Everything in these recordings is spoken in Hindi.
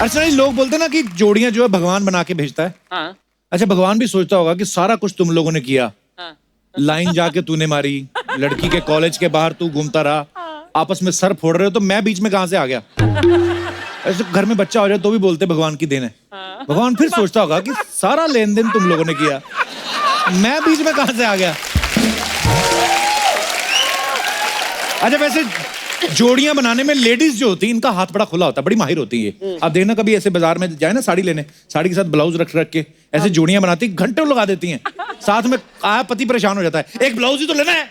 अच्छा लोग बोलते हैं ना कि जोड़ियां जो है भगवान बना के भेजता है। हाँ। अच्छा भगवान भी सोचता होगा कि सारा कुछ तुम लोगों ने किया, हाँ। लाइन जाके तूने मारी, लड़की के कॉलेज के बाहर तू घूमता रहा, आपस में सर फोड़ रहे हो, तो मैं बीच में कहां से आ गया? ऐसे घर में बच्चा हो जाए तो भी बोलते भगवान की देन है। भगवान फिर सोचता होगा कि सारा लेन देन तुम लोगों ने किया, मैं बीच में कहां से आ गया? अच्छा वैसे जोड़ियां बनाने में लेडीज जो होती है इनका हाथ बड़ा खुला होता है, बड़ी माहिर होती है ये। आप देखना कभी ऐसे बाजार में जाए ना साड़ी लेने, साड़ी के साथ ब्लाउज रख रख के ऐसे जोड़ियां बनाती, घंटों लगा देती हैं, साथ में आया पति परेशान हो जाता है, एक ब्लाउज ही तो लेना है।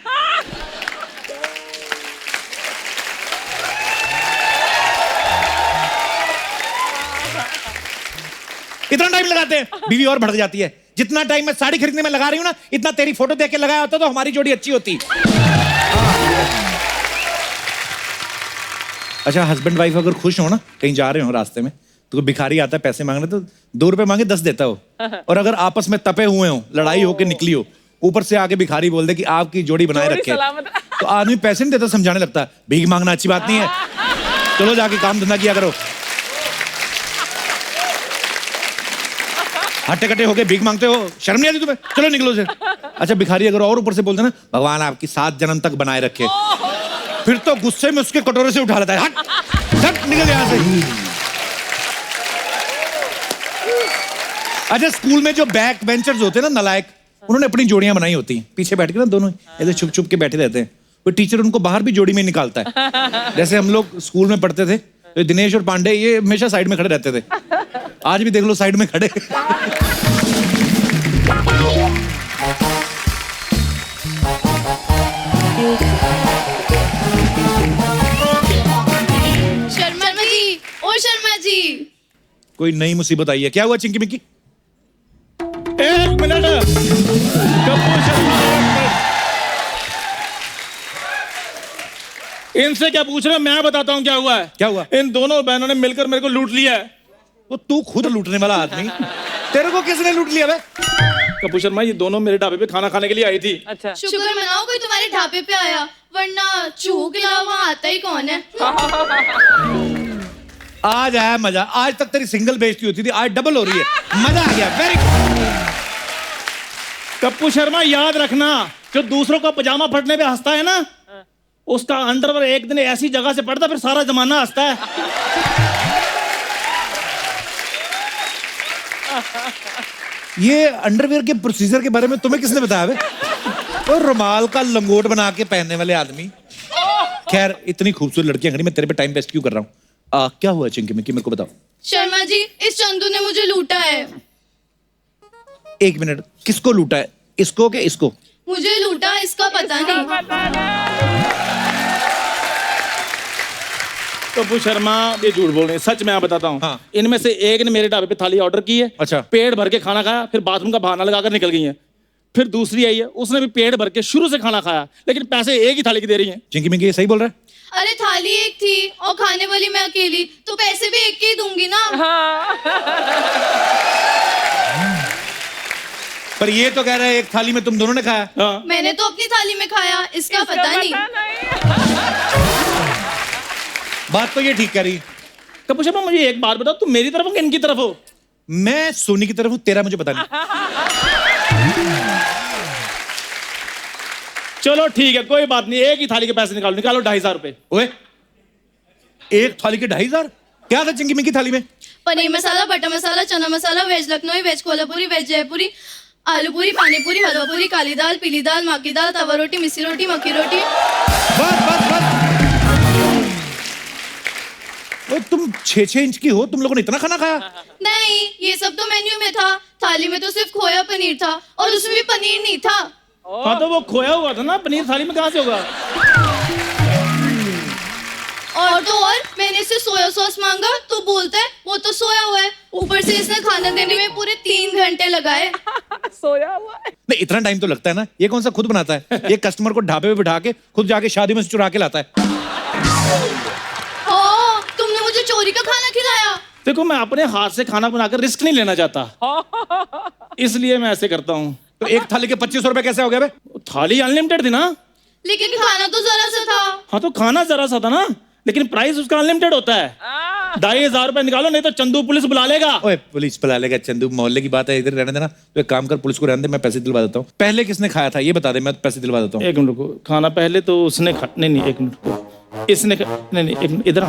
इतना टाइम लगाते हैं, बीवी और बढ़ जाती है। जितना टाइम मैं साड़ी खरीदने में लगा रही हूँ ना, इतना तेरी फोटो देख के लगाया होता तो हमारी जोड़ी अच्छी होती। अच्छा हस्बैंड वाइफ अगर खुश हो ना, कहीं जा रहे हो रास्ते में, तो भिखारी आता है पैसे मांगने, तो 2 रुपए मांगे 10 देता हो। और अगर आपस में तपे हुए हो, लड़ाई होके निकली हो, ऊपर से आके भिखारी बोल दे कि आपकी जोड़ी बनाए रखे, तो आदमी पैसे नहीं देता, समझाने लगता है भीख मांगना अच्छी बात नहीं है, चलो जाके काम धंधा किया करो। हट्टे कट्टे होके भीख मांगते हो, शर्म नहीं आती तुम्हें? चलो निकलो से। अच्छा भिखारी अगर और ऊपर से बोलते ना भगवान आपकी 7 जन्म तक बनाए रखे, फिर तो गुस्से में उसके कटोरे से उठा लेता है, हट निकल यहां से। अच्छा स्कूल में जो बैक बेंचर्स होते हैं ना नालायक, उन्होंने अपनी जोड़ियां बनाई होती हैं, पीछे बैठ के ना दोनों ऐसे छुप छुप के बैठे रहते हैं, कोई टीचर उनको बाहर भी जोड़ी में निकालता है। जैसे हम लोग स्कूल में पढ़ते थे, तो दिनेश और पांडे ये हमेशा साइड में खड़े रहते थे, आज भी देख लो साइड में खड़े। शर्मा जी, ओ शर्मा जी, कोई नई मुसीबत आई है? क्या हुआ Chinki Mickey? 1 minute. Kapoor Sharma, 1 minute. इनसे क्या पूछ रहे हो, मैं बताता हूँ क्या हुआ है। क्या हुआ? इन दोनों बहनों ने मिलकर मेरे को लूट लिया है। वो तू खुद लूटने वाला आदमी, तेरे को किसने लूट लिया बे? कपूर शर्मा ये दोनों मेरे ढाबे पे खाना खाने के लिए आई थी। अच्छा शुक्र मनाओ कोई तुम्हारे ढाबे पे आया, वरना चूहों के अलावा वहाँ आता ही कौन है। आज आया मजा, आज तक तेरी सिंगल बेइज्जती होती थी, आज डबल हो रही है, मजा आ गया। Very good. कपूर शर्मा याद रखना, जो दूसरों का पजामा फटने पे हंसता है ना, उसका अंडरवेयर एक दिन ऐसी जगह से पड़ता फिर सारा जमाना हंसता है। ये अंडरवियर के प्रोसीजर के बारे में तुम्हें किसने बताया बे? और रुमाल का लंगोट बना के पहनने वाले आदमी। खैर इतनी खूबसूरत लड़कियां खड़ी, मैं तेरे पे टाइम वेस्ट क्यों कर रहा हूँ? क्या हुआ चिंकी मिक्की, मेरे को बताओ। शर्मा जी इस चंदू ने मुझे लूटा है। 1 मिनट, किसको लूटा है? इसको के इसको? मुझे लूटा, इसका पता नहीं। कपूर शर्मा ये झूठ बोल रहे हैं, सच मैं आप बताता हूँ। हाँ। इनमें से एक ने मेरे ढाबे पे थाली ऑर्डर की है, अच्छा। पेट भर के खाना खाया, फिर बाथरूम का बहाना लगाकर निकल गई है। फिर दूसरी आई है, उसने भी पेट भर के शुरू से खाना खाया, लेकिन पैसे एक ही थाली की दे रही है। चिंकी मिक्की ये सही बोल रहा है? अरे थाली एक थी और खाने वाली मैं अकेली, तो पैसे भी एक के ही दूंगी ना। पर ये तो कह रहा है एक थाली में तुम दोनों ने खाया। हाँ। मैंने तो अपनी थाली में खाया, इसका पता नहीं। बात तो ये ठीक कह रही। कपूर शर्मा मुझे एक बात बताओ, तुम मेरी तरफ हो कि इनकी तरफ हो? मैं सोनी की तरफ हूँ, तेरा मुझे पता नहीं। चलो ठीक है, कोई बात नहीं, एक ही थाली के पैसे निकालो, निकालो 2,500 रुपए। ओए एक थाली के 2,500? क्या था चिंकी मिक्की थाली में? Paneer masala, butter masala, chana masala, veg Lucknow, veg Kolhapuri, veg Jaipuri, aloo puri, पानी पूरी, हलवा पूरी, काली दाल, पीली दाल, माँ की दाल, तवा रोटी, मिस्सी रोटी, मक्की रोटी। बस बस बस। ओए तुम 6-6 इंच की हो, तुम लोगों ने इतना खाना खाया? नहीं, ये सब तो मेन्यू में था। थाली में तो सिर्फ खोया पनीर था और उसमें भी पनीर नहीं था। हाँ तो वो खोया हुआ था ना, पनीर थाली में कहाँ से होगा? और तो और मैंने इससे सोया सॉस मांगा तो बोलता है वो तो सोया हुआ है। ऊपर से इसने खाना देने में पूरे 3 घंटे लगाए। सोया हुआ है। नहीं इतना टाइम तो लगता है ना, ये कौन सा खुद बनाता है? ये कस्टमर को ढाबे पे बिठा के खुद जाके शादी में से चुरा के लाता है। हाँ, तुमने मुझे चोरी का खाना खिलाया। देखो मैं अपने हाथ से खाना बनाकर रिस्क नहीं लेना चाहता, इसलिए मैं ऐसे करता हूँ। तो एक थाली के 2500 रुपए कैसे हो गए बे? थाली अनलिमिटेड थी ना। लेकिन खाना तो जरा सा था। हाँ तो खाना जरा सा था ना, लेकिन प्राइस उसका अनलिमिटेड होता है। 2,500 रुपए निकालो, नहीं तो चंदू पुलिस बुला लेगा। ओए पुलिस बुला लेगा चंदू, मोहल्ले की बात है, इधर रहने देना। तो एक काम कर, पुलिस को रहने दे, मैं पैसे दिलवा देता हूँ। पहले किसने खाया था ये बता दे, मैं पैसे दिलवा देता हूँ। एक मिनट रुको, खाना पहले तो उसने नहीं, एक मिनट रुको, इसने नहीं, एक मिनट, इधर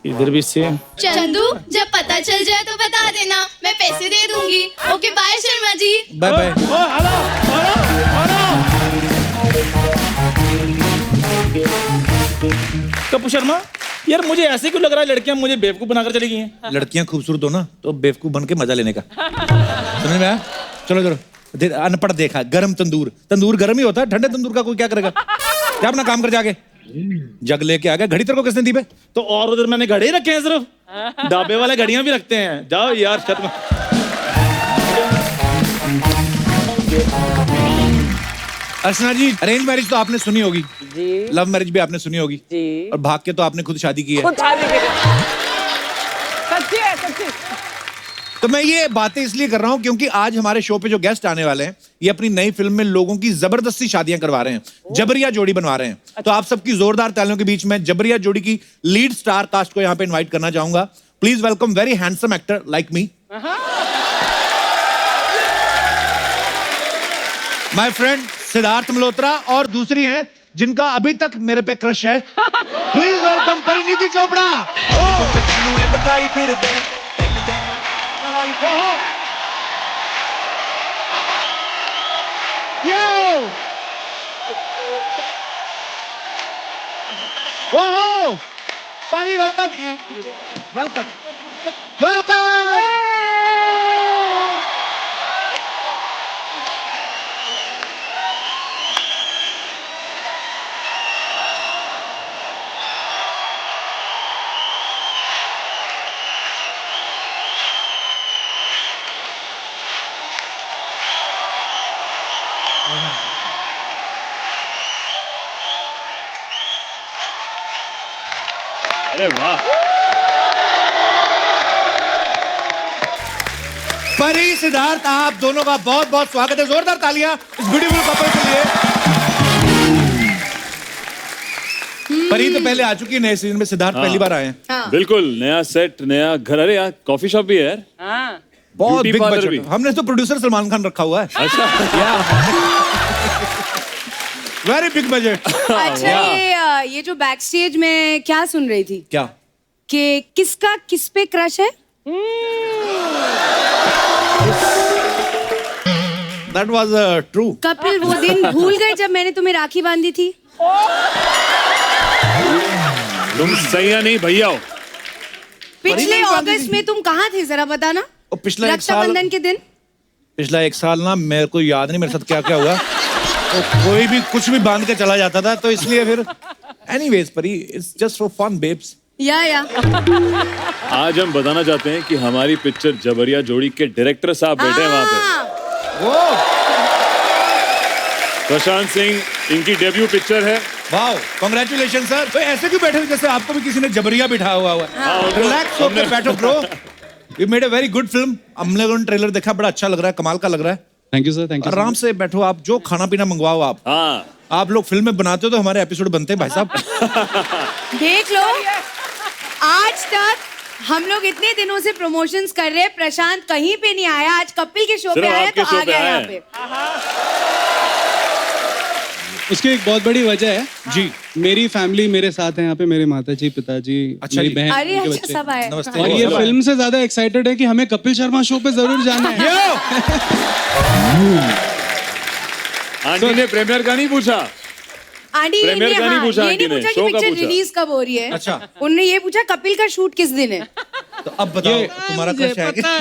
इधर भी सेम। चंदू जब पता चल जाए तो बता देना, मैं पैसे दे दूंगी। Okay bye Sharma ji. Bye bye. Kapoor Sharma, यार मुझे ऐसे क्यों लग रहा है लड़कियां मुझे बेवकूफ बनाकर चली गई हैं? लड़कियां खूबसूरत हो ना तो बेवकूफ बन के मजा लेने का। समझ में आया? चलो चलो, अनपढ़ देखा, गरम तंदूर, तंदूर गरम ही होता है, ठंडे तंदूर का कोई क्या करेगा? क्या अपना काम कर जाके, जग लेके आ गया। घड़ी तेरे को किसने दी बे? तो और उधर मैंने घड़े ही रखे हैं, सिर्फ ढाबे वाले घड़ियां भी रखते हैं। जाओ यार शर्मा। अर्चना जी, अरेंज मैरिज तो आपने सुनी होगी जी लव मैरिज भी आपने सुनी होगी जी। और भाग के तो आपने खुद शादी की है। खुद शादी की। सच्ची है, सच्ची। तो मैं ये बातें इसलिए कर रहा हूं क्योंकि आज हमारे शो पे जो गेस्ट आने वाले हैं ये अपनी नई फिल्म में लोगों की जबरदस्ती शादियां करवा रहे हैं, जबरिया जोड़ी बनवा रहे हैं। तो आप सबकी जोरदार तालियों के बीच में जबरिया जोड़ी की लीड स्टार कास्ट को यहां पे इनवाइट करना चाहूंगा। Please welcome very handsome actor like me, my friend Siddharth Malhotra, और दूसरी है जिनका अभी तक मेरे पे क्रश है, प्लीज वेलकम परिणीति चोपड़ा। अरे वाह, परी सिद्धार्थ, आप दोनों का बहुत बहुत स्वागत है। जोरदार तालियां इस ब्यूटीफुल कपल के लिए। परी तो पहले आ चुकी है नए सीजन में, सिद्धार्थ पहली बार आए हैं। बिल्कुल नया सेट, नया घर। अरे यार कॉफी शॉप भी है यार। हाँ बहुत Beauty बिग parlor बजट, भी। हमने तो प्रोड्यूसर सलमान खान रखा हुआ है। Very big budget. अच्छा ये जो बैक स्टेज में क्या सुन रही थी क्या? कि किसका किस पे क्रश है? That was true. कपिल वो दिन भूल गए जब मैंने तुम्हें राखी बांधी थी? तुम सैया नहीं भैया हो। पिछले अगस्त में तुम कहाँ थे जरा बताना। और पिछला एक साल, रक्षाबंधन के दिन। पिछला एक साल ना मेरे को याद नहीं मेरे साथ क्या क्या हुआ। तो कोई भी कुछ भी बांध के चला जाता था, तो इसलिए फिर anyways Pari, it's just for fun babes. या आज हम बताना चाहते हैं कि हमारी पिक्चर जबरिया जोड़ी के डायरेक्टर साहब बैठे हैं वहां पे। वो प्रशांत सिंह, इनकी डेब्यू पिक्चर है। Wow, congratulation sir. तो ऐसे क्यों बैठे हो जैसे आपको भी किसी ने जबरिया बिठाया हुआ है? रिलैक्स होकर बैठो bro. You made a very good film. हम लोगों ने ट्रेलर देखा, बड़ा अच्छा लग रहा है, कमाल का लग रहा है। Thank you sir, thank you. आराम से बैठो, आप जो खाना पीना मंगवाओ। आप लोग फिल्में बनाते हो तो हमारे एपिसोड बनते हैं भाई साहब। देख लो, आज तक हम लोग इतने दिनों से प्रमोशंस कर रहे हैं, प्रशांत कहीं पे नहीं आया। आज कपिल के शो पे सिर्फ आया आपके तो शो आ पे गया आया यहाँ है। पे। उसकी एक बहुत बड़ी वजह है जी, मेरी फैमिली मेरे साथ है यहाँ पे, मेरे माताजी, पिताजी, अच्छा मेरी जी। बहन, अरे उनके अच्छा बच्चे। सब आए। नमस्ते। और ये फिल्म से ज्यादा एक्साइटेड है कि हमें कपिल शर्मा शो पे जरूर जाना है। आंटी ने प्रीमियर का नहीं पूछा। आंटी ने प्रीमियर का नहीं पूछा ये आंटी नहीं ने, पूछा शो कि का पिक्चर पूछा। रिलीज कब हो रही है। अच्छा। उन्होंने ये पूछा कपिल का शूट किस दिन है। तो अब बताओ तुम्हारा क्रश है क्या?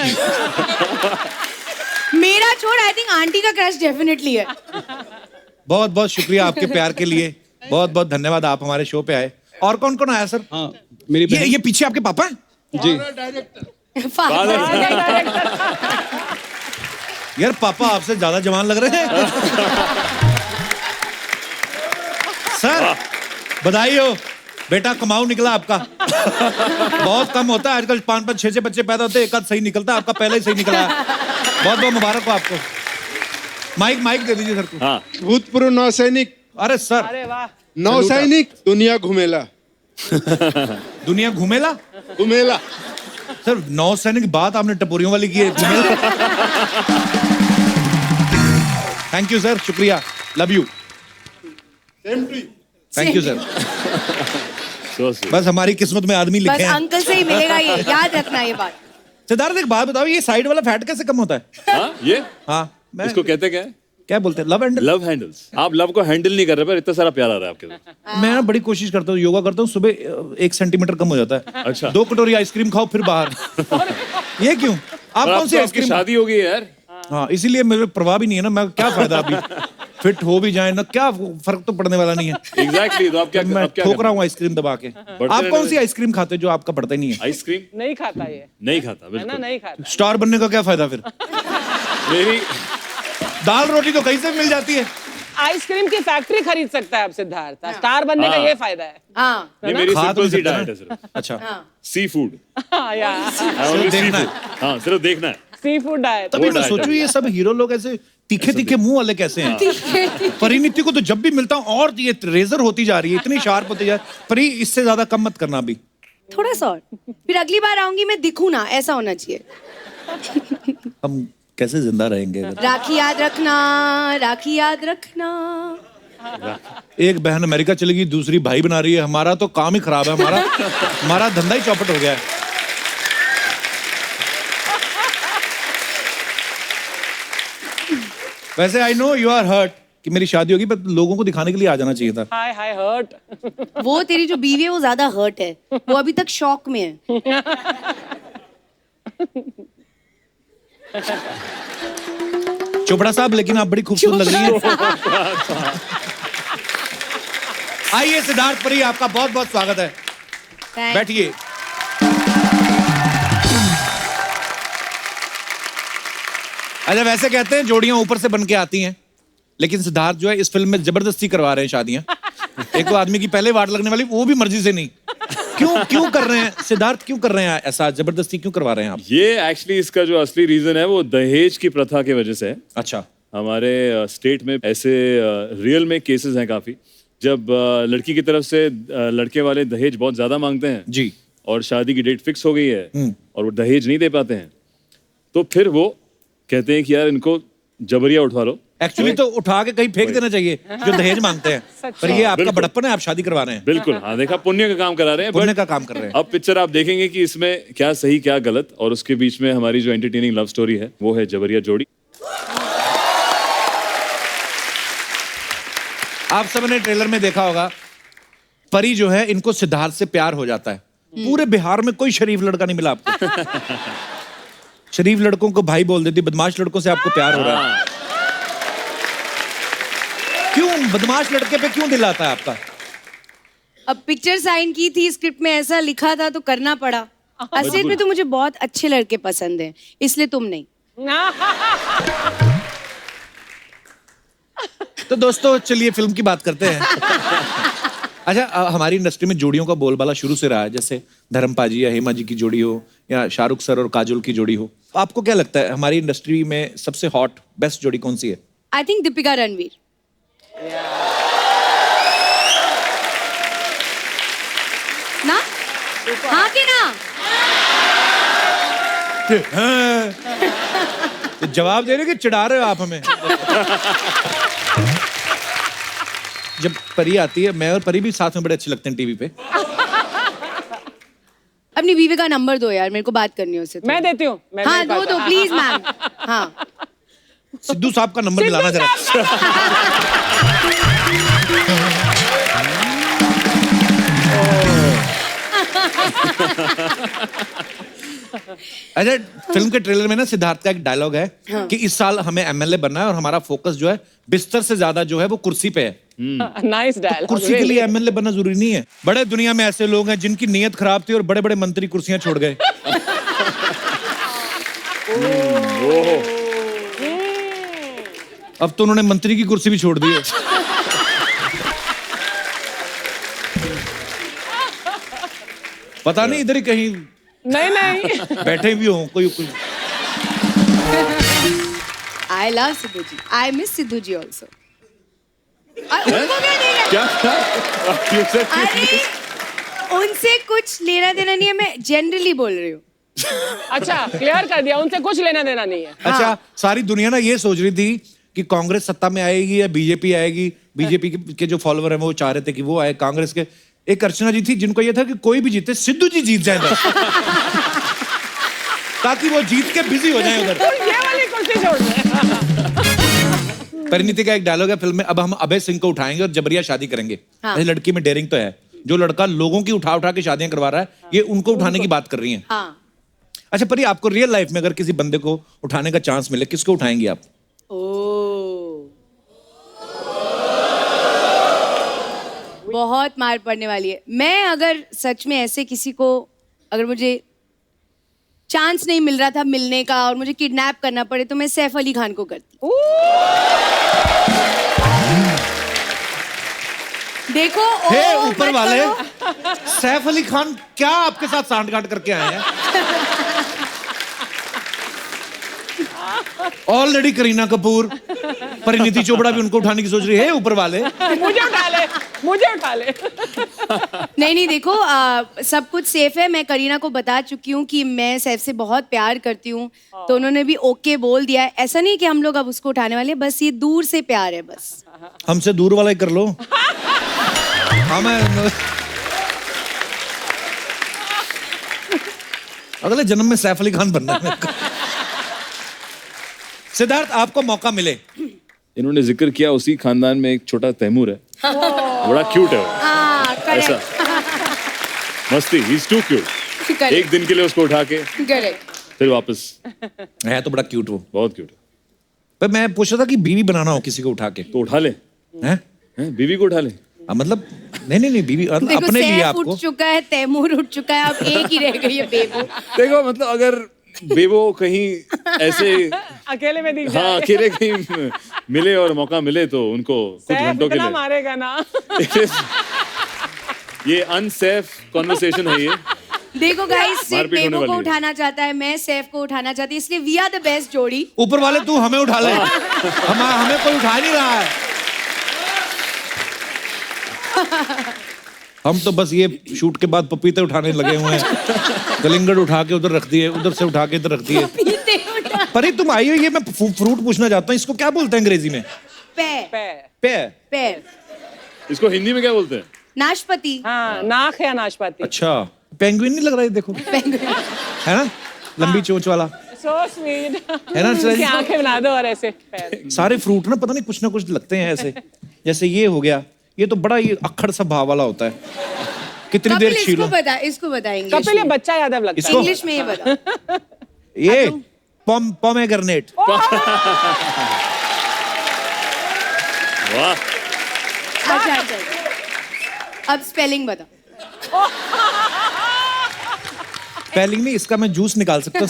मेरा छोड़, आई थिंक आंटी का क्रश डेफिनेटली है। बहुत बहुत शुक्रिया आपके प्यार के लिए, बहुत बहुत धन्यवाद, आप हमारे शो पे आए। और कौन कौन आया सर? हाँ, मेरी ये बहन। ये पीछे आपके पापा हैं? जी, यार पापा आपसे ज्यादा जवान लग रहे हैं। सर बधाई हो, बेटा कमाऊ निकला आपका। बहुत कम होता है आजकल, 5-5 6-6 बच्चे पैदा होते हैं, एक आध सही निकलता है, आपका पहले ही सही निकला है। बहुत बहुत मुबारक हो आपको। माइक दे दीजिए सर को। हाँ, भूतपूर्व नौसैनिक। अरे सर, अरे वाह। नौसैनिक दुनिया घूमेला, दुनिया घूमेला घुमेला सर, नौसैनिक की बात आपने टपोरियों वाली की है। थैंक यू सर, शुक्रिया, love you, thank you sir. So sweet. बस हमारी किस्मत में आदमी बस लिखे हैं। अंकल से ही मिलेगा ये, याद रखना ये बात। सिद्धार्थ एक बात बताओ, ये साइड वाला फैट कैसे कम होता है? हाँ ये हाँ, मैं इसको कहते क्या है? क्या बोलते हैं, लव एंड लव हैंडल्स। आप लव को हैंडल नहीं कर रहे पर इतना सारा प्यार आ रहा है आपके साथ। मैं ना बड़ी कोशिश करता हूँ, योगा करता हूँ, सुबह 1 सेंटीमीटर कम हो जाता है। अच्छा। 2 कटोरी आइसक्रीम खाओ फिर बाहर। ये क्यों? आप और कौन अब सी तो आपकी आइसक्रीम? शादी हो गई है यार। हाँ, इसीलिए मेरे परवाह भी नहीं है ना, मैं क्या फायदा अभी फिट हो भी जाए ना, क्या फर्क तो पड़ने वाला नहीं है। एग्जैक्टली तो आप क्या मैं आप क्या ठोक रहा हूँ आइसक्रीम दबा के। आप कौन सी आइसक्रीम खाते हो जो आपका बढ़ता ही नहीं है? आइसक्रीम नहीं खाता ये, नहीं खाता है ना, बिल्कुल। नहीं खाता। स्टार बनने का क्या फायदा फिर? मेरी दाल रोटी तो कहीं से भी मिल जाती है। आइसक्रीम की फैक्ट्री खरीद सकता है अब सिद्धार्थ, स्टार बनने का हाँ। ये फायदा है। हाँ नहीं मेरी खा तो सिंपल सी सकते हैं डाइट ना। है सिर्फ अच्छा, सी फूड। हाँ यार, सी देखना फूड। हाँ सिर्फ देखना है। Sea food diet. तभी वो मैं diet सोचूं है। ये सब हीरो लोग ऐसे तीखे तीखे मुंह वाले कैसे हैं? परिणीति को तो जब भी मिलता हूँ और ये रेजर होती जा रही है, इतनी शार्प होती जा रही है। परी इससे ज्यादा कम मत करना अभी। थोड़ा सा और, फिर अगली बार आऊंगी मैं दिखूं ना, ऐसा होना चाहिए। हम कैसे जिंदा रहेंगे अगर राखी याद रखना, राखी याद रखना। एक बहन अमेरिका चली गई, दूसरी भाई बना रही है। हमारा तो काम ही खराब है, हमारा धंधा ही चौपट हो गया है। वैसे I know you are hurt कि मेरी शादी होगी, पर लोगों को दिखाने के लिए आ जाना चाहिए था। हाय हाय हर्ट। वो तेरी जो बीवी है वो ज्यादा हर्ट है, वो अभी तक शॉक में है। चोपड़ा साहब, लेकिन आप बड़ी खूबसूरत लग रही हैं। आइए सिद्धार्थ परी, आपका बहुत बहुत स्वागत है, Thanks. बैठिए। अच्छा, वैसे कहते हैं जोड़ियां ऊपर से बन के आती हैं, लेकिन सिद्धार्थ जो है इस फिल्म में जबरदस्ती करवा रहे हैं शादियां। एक तो आदमी की पहले वाट लगने वाली, वो भी मर्जी से नहीं। क्यों कर रहे हैं सिद्धार्थ, क्यों कर रहे हैं ऐसा, जबरदस्ती क्यों करवा रहे हैं आप? ये एक्चुअली इसका जो असली रीजन है वो दहेज की प्रथा की वजह से है। अच्छा, हमारे स्टेट में ऐसे रियल में केसेस हैं काफी, जब लड़की की तरफ से लड़के वाले दहेज बहुत ज्यादा मांगते हैं जी, और शादी की डेट फिक्स हो गई है और वो दहेज नहीं दे पाते हैं, तो फिर वो कहते हैं कि यार इनको जबरिया उठवा लो। एक्चुअली तो उठा के कहीं फेंक देना चाहिए जो दहेज मांगते हैं, पर ये आपका बिल्कुल। बड़प्पन है, आप शादी करवा रहे हैं, बिल्कुल, हाँ देखा, पुण्य का काम करा रहे हैं। पुण्य but का काम कर रहे हैं। अब पिक्चर आप देखेंगे कि इसमें क्या सही क्या गलत, और उसके बीच में हमारी जो एंटरटेनिंग लव स्टोरी है वो है जबरिया जोड़ी। आप सबने ट्रेलर में देखा होगा, परी जो है इनको सिद्धार्थ से प्यार हो जाता है। पूरे बिहार में कोई शरीफ लड़का नहीं मिला आपको। शरीफ लड़कों को भाई बोल देती, बदमाश लड़कों से आपको प्यार हो रहा है। क्यों बदमाश लड़के पे क्यों दिल आता है आपका? अब पिक्चर साइन की थी, स्क्रिप्ट में ऐसा लिखा था तो करना पड़ा। असलियत में तो मुझे बहुत अच्छे लड़के पसंद हैं, इसलिए तुम नहीं। तो दोस्तों चलिए फिल्म की बात करते हैं। अच्छा, हमारी इंडस्ट्री में जोड़ियों का बोलबाला शुरू से रहा है, जैसे धर्मपाजी या हेमा जी की जोड़ी हो या शाहरुख सर और काजोल की जोड़ी हो। आपको क्या लगता है हमारी इंडस्ट्री में सबसे हॉट बेस्ट जोड़ी कौन सी है? I think Deepika Ranveer. ना? हाँ कि ना? तो जवाब दे रहे हो कि चिढ़ा रहे हो आप हमें? जब परी आती है, मैं और परी भी साथ में बड़े अच्छे लगते हैं टीवी पे। अपनी बीवी का नंबर दो यार, मेरे को बात करनी है उससे। मैं देती हूँ। हाँ दो दो प्लीज मैम। हाँ सिद्धू साहब का नंबर मिलाना जरा। अच्छा, फिल्म के ट्रेलर में ना सिद्धार्थ का एक डायलॉग है कि इस साल हमें एमएलए बनना है और हमारा फोकस जो है बिस्तर से ज्यादा जो है वो कुर्सी पे है। Nice dialogue. कुर्सी के लिए एमएलए बनना जरूरी नहीं है। बड़े दुनिया में ऐसे लोग हैं जिनकी नीयत खराब थी और बड़े बड़े मंत्री कुर्सियां छोड़ गए। अब तो उन्होंने मंत्री की कुर्सी भी छोड़ दी है। पता नहीं इधर ही कहीं नहीं बैठे भी हो कोई। I love Sidhu ji, I miss Sidhu ji also. उनको क्या नहीं है? क्या अरे उनसे कुछ लेना देना नहीं है, मैं जनरली बोल रही हूँ। अच्छा क्लियर कर दिया, उनसे कुछ लेना देना नहीं है। अच्छा, सारी दुनिया ना ये सोच रही थी कि कांग्रेस सत्ता में आएगी या बीजेपी आएगी। बीजेपी के जो फॉलोअर है वो चाह रहे थे कि वो आए, कांग्रेस के एक अर्चना जी थी जिनको ये था कि कोई भी जीते सिद्धू जी जीत जाए बस। ताकि वो जीत के बिजी हो जाए उधर। तो ये वाली कुर्सी छोड़ दे। परिणीति का एक डायलॉग है फिल्म में, अब हम अभय सिंह को उठाएंगे और जबरिया शादी करेंगे। हाँ। ऐसे लड़की में डेयरिंग तो है, जो लड़का लोगों की उठा उठा के शादियां करवा रहा है, ये उनको उठाने की बात कर रही हैं। हाँ। अच्छा परी, आपको रियल लाइफ में अगर किसी बंदे को उठाने का चांस मिले, किसको उठाएंगी आप? बहुत मार पड़ने वाली है। मैं अगर सच में ऐसे किसी को, अगर मुझे चांस नहीं मिल रहा था मिलने का और मुझे किडनैप करना पड़े, तो मैं सैफ अली खान को करती। देखो हे ओ, ऊपर मत वाले, करो। सैफ अली खान क्या आपके साथ सांठगांठ करके आए हैं? ऑलरेडी करीना कपूर, परिणीति चोपड़ा भी उनको उठाने की सोच रही है। ऊपर वाले, मुझे उठा ले, मुझे उठा ले। नहीं देखो, सब कुछ सेफ है। मैं करीना को बता चुकी हूँ कि मैं सैफ से बहुत प्यार करती हूँ, तो उन्होंने भी ओके बोल दिया है। ऐसा नहीं कि हम लोग अब उसको उठाने वाले हैं, बस ये दूर से प्यार है बस। हमसे दूर वाला ही कर लो। हमें अगले जन्म में सैफ अली खान बनना है मेरे को। सिद्धार्थ, आपको मौका मिले। इन्होंने जिक्र किया उसी खानदान में एक छोटा तैमूर है, बड़ा क्यूट है वो। हाँ ऐसा करेक्ट मस्ती, ही इज टू क्यूट। एक दिन के लिए उसको उठा के करेक्ट। फिर वापस। है तो बड़ा क्यूट वो। बहुत क्यूट है। पर मैं पूछ रहा था कि बीवी बनाना हो किसी को उठा के, तो उठा ले, हैं? बीवी को उठा ले। मतलब नहीं बीवी देखो, अपने लिए सैफ आपको। उठ चुका है, तैमूर उठ चुका है, अब एक ही रह गई है बेबू। देखो मतलब अगर बेबो कहीं ऐसे अकेले में दिख हाँ जाए। अकेले कहीं मिले और मौका मिले तो उनको कुछ सैफ घंटों के इतना लिए मारेगा ना। ये अनसेफ कॉन्वर्सेशन है ये। देखो गाइस, सिर्फ मारपीट होने बेबू को वाली है। उठाना चाहता है, मैं सैफ को उठाना चाहती हूँ, इसलिए वी आर द बेस्ट जोड़ी। ऊपर वाले तू हमें उठा ले, हमें कोई उठा नहीं रहा है। हम तो बस ये शूट के बाद पपीते उठाने लगे हुए हैं। कलिंगड़ उठा के उधर रख दिए, उधर से उठा के इधर रख दिए। पीते उठा। परी तुम आई हो, ये मैं फ्रूट पूछना चाहता हूँ, इसको क्या बोलते हैं अंग्रेजी में? पैर पेयर। पैर। इसको हिंदी में क्या बोलते हैं? नाशपति। हाँ, नाक है नाशपाती। अच्छा, पेंगुइन नहीं लग रहा है? देखो है ना, लंबी चोंच वाला, So sweet। है ना? उसकी आंखें बना दो और ऐसे पैर। सारे फ्रूट ना पता नहीं कुछ ना कुछ लगते हैं ऐसे। जैसे ये हो गया, ये तो बड़ा ये अक्खड़ सा भाव वाला होता है। कितनी देर कपिल छीलो? इसको बता इंग्लिश कपिल ये में। बच्चा यादव लगता है। इसको इंग्लिश में ये बता। ये पोमेग्रेनेट। वाह, अच्छा। अब स्पेलिंग बता। स्पेलिंग नहीं, इसका मैं जूस निकाल सकता हूँ।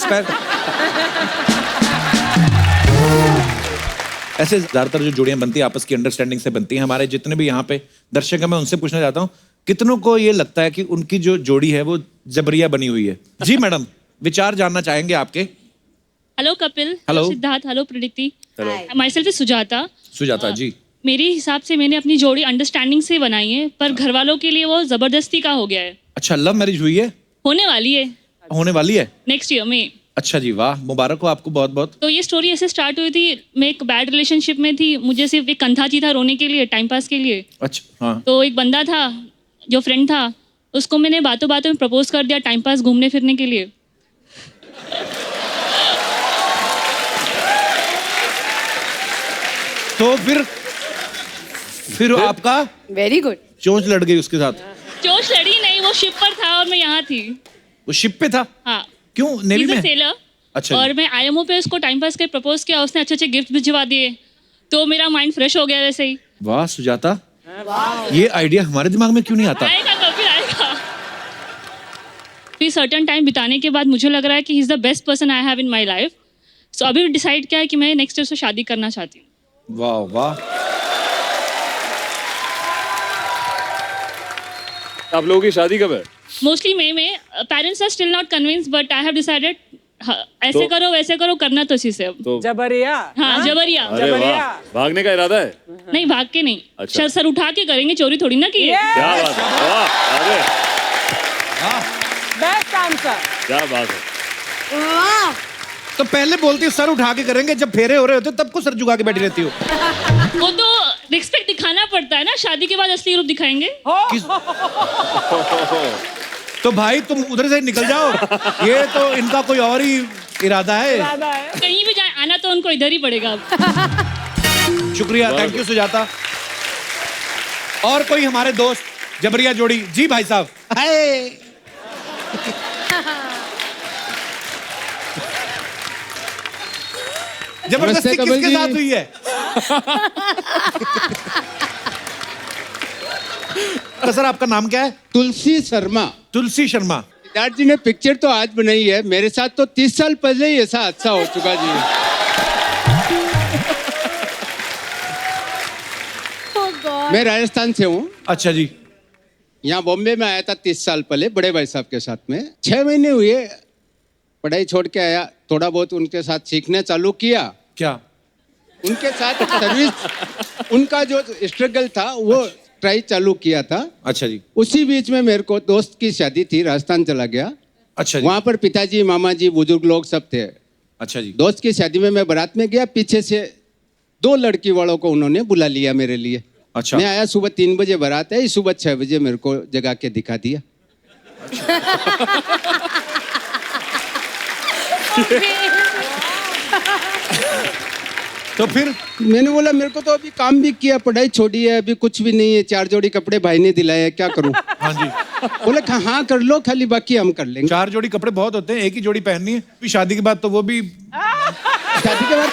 ऐसे ज्यादातर जो जोड़ियां बनती हैं आपस की अंडरस्टैंडिंग से बनती हैं। हमारे जितने भी यहाँ पे दर्शक हैं, मैं उनसे पूछना चाहता हूँ, कितनों को ये लगता है कि उनकी जो जोड़ी है वो जबरिया बनी हुई है? जी मैडम, विचार जानना चाहेंगे आपके। Hello Kapil, Hello. Siddharth, hello Preeti. Hi. My self Sujata. Sujata ji. मेरे हिसाब से मैंने अपनी जोड़ी अंडरस्टैंडिंग से बनाई है, पर घर वालों के लिए वो जबरदस्ती का हो गया है। अच्छा, लव मैरिज हुई है? होने वाली है होने वाली है? नेक्स्ट ईयर में। अच्छा जी, वाह, मुबारक हो आपको बहुत बहुत। तो ये स्टोरी ऐसे स्टार्ट हुई थी, मैं एक बैड रिलेशनशिप में थी, मुझे सिर्फ एक कंधा चाहिए था रोने के लिए, टाइम पास के लिए। अच्छा हाँ। तो एक बंदा था जो फ्रेंड था, उसको मैंने बातों बातों में प्रपोज कर दिया, टाइम पास घूमने फिरने के लिए। तो फिर आपका वेरी गुड। चोंच लड़ गई उसके साथ? चोट लड़ी नहीं, वो शिप पर था और मैं यहाँ थी। वो शिप पे था? हाँ, क्यों, नेवी में? सेलर। अच्छा और मैं आईएमओ पे उसको टाइम पास के प्रपोज किया, उसने अच्छे अच्छे गिफ्ट भिजवा दिए, तो मेरा माइंड फ्रेश हो गया वैसे ही। वाह सुजाता, ये आइडिया हमारे दिमाग में क्यों नहीं आता? आएगा कभी आएगा। फिर सर्टेन टाइम बिताने के बाद मुझे लग रहा है कि he is the best person I have in my life. So अभी डिसाइड किया है कि मैं नेक्स्ट ईयर से शादी करना चाहती हूँ। वाह वाह। आप लोगों की शादी कब है? मोस्टली मई में। Parents are still not convinced, but I have decided ऐसे तो- करो वैसे करो, करना तो इसी से अब। तो जबरिया। हाँ, जबरिया। अरे वाह, भागने का इरादा है? नहीं, भाग के नहीं, अच्छा। सर उठा के करेंगे, चोरी थोड़ी ना की है। क्या बात है, वाह, अरे sir. क्या बात है। वाह तो पहले बोलती हो सर उठा के करेंगे, जब फेरे हो रहे होते तब को सर झुका के बैठी रहती हो। वो तो रिस्पेक्ट दिखाना पड़ता है ना, शादी के बाद असली रूप दिखाएंगे। तो भाई तुम उधर से निकल जाओ, ये तो इनका कोई और ही इरादा है। कहीं भी जाए आना तो उनको इधर ही पड़ेगा अब। शुक्रिया, थैंक यू सुजाता। और कोई हमारे दोस्त जबरिया जोड़ी? जी भाई साहब। हाय जबरदस्ती किसके साथ हुई है? तो सर आपका नाम क्या है? तुलसी शर्मा। तुलसी शर्मा। सिद्धार्थ जी ने पिक्चर तो आज बनाई है, मेरे साथ तो 30 साल पहले ही ऐसा हादसा हो चुका जी। मैं राजस्थान से हूँ। अच्छा जी। यहाँ बॉम्बे में आया था 30 साल पहले बड़े भाई साहब के साथ में। 6 महीने हुए पढ़ाई छोड़ के आया, थोड़ा बहुत उनके साथ सीखने चालू किया। क्या? उनके साथ सर्विस उनका जो स्ट्रगल था वो ट्राई चालू किया था। अच्छा जी। उसी बीच में मेरे को दोस्त की शादी थी, राजस्थान चला गया। अच्छा जी। वहाँ पर पिताजी मामा जी बुजुर्ग लोग सब थे। अच्छा जी। दोस्त की शादी में मैं बारात में गया, पीछे से 2 लड़की वालों को उन्होंने बुला लिया मेरे लिए। अच्छा। मैं आया, सुबह 3 बजे बारात है, सुबह 6 बजे मेरे को जगा के दिखा दिया। तो फिर मैंने बोला मेरे को तो अभी काम भी किया, पढ़ाई छोड़ी है, अभी कुछ भी नहीं है, 4 जोड़ी कपड़े भाई ने दिलाए, क्या करूं? हाँ जी। बोले हाँ कर लो, खाली बाकी हम कर लेंगे। 4 जोड़ी कपड़े बहुत होते हैं, एक ही जोड़ी पहननी है। फिर शादी के बाद तो वो भी शादी के बाद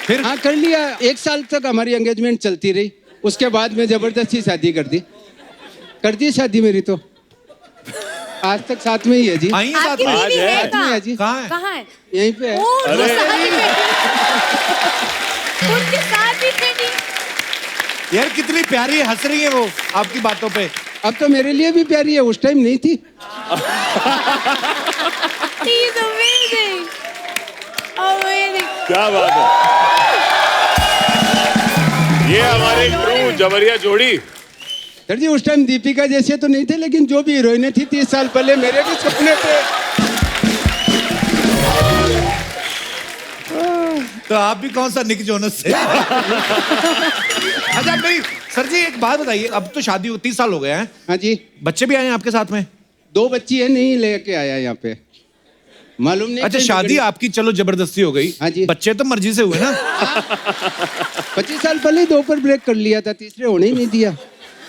फिर हाँ कर लिया। 1 साल तक हमारी एंगेजमेंट चलती रही, उसके बाद में जबरदस्ती शादी कर दी शादी मेरी तो। आज तक साथ में ही है जी। आई है साथ आपकी में? बीवी है साथ में है जी। कहाँ है? कहाँ है? यहीं पे है। ओ, तो साथ में उनके साथ ही थी। यार कितनी प्यारी है, हंस रही है वो आपकी बातों पे। अब तो मेरे लिए भी प्यारी है, उस टाइम नहीं थी। He's amazing. Amazing. क्या बात है। ये हमारे ट्रू जबरिया जोड़ी। सर जी उस टाइम दीपिका जैसे तो नहीं थे, लेकिन जो भी हीरोइनें थी 30 साल पहले मेरे भी सपने थे। तो आप भी कौन सा निक जोनस से? अच्छा मेरी सर जी एक बात बताइए, अब तो शादी 30 साल हो गए हैं। हाँ जी। बच्चे भी आए हैं आपके साथ में? 2 बच्ची है, नहीं लेके आया यहाँ पे, मालूम नहीं। अच्छा शादी आपकी चलो जबरदस्ती हो गई। हाँ जी। बच्चे तो मर्जी से हुए ना। 25 साल पहले 2 पर ब्रेक कर लिया था, तीसरे होने ही नहीं दिया।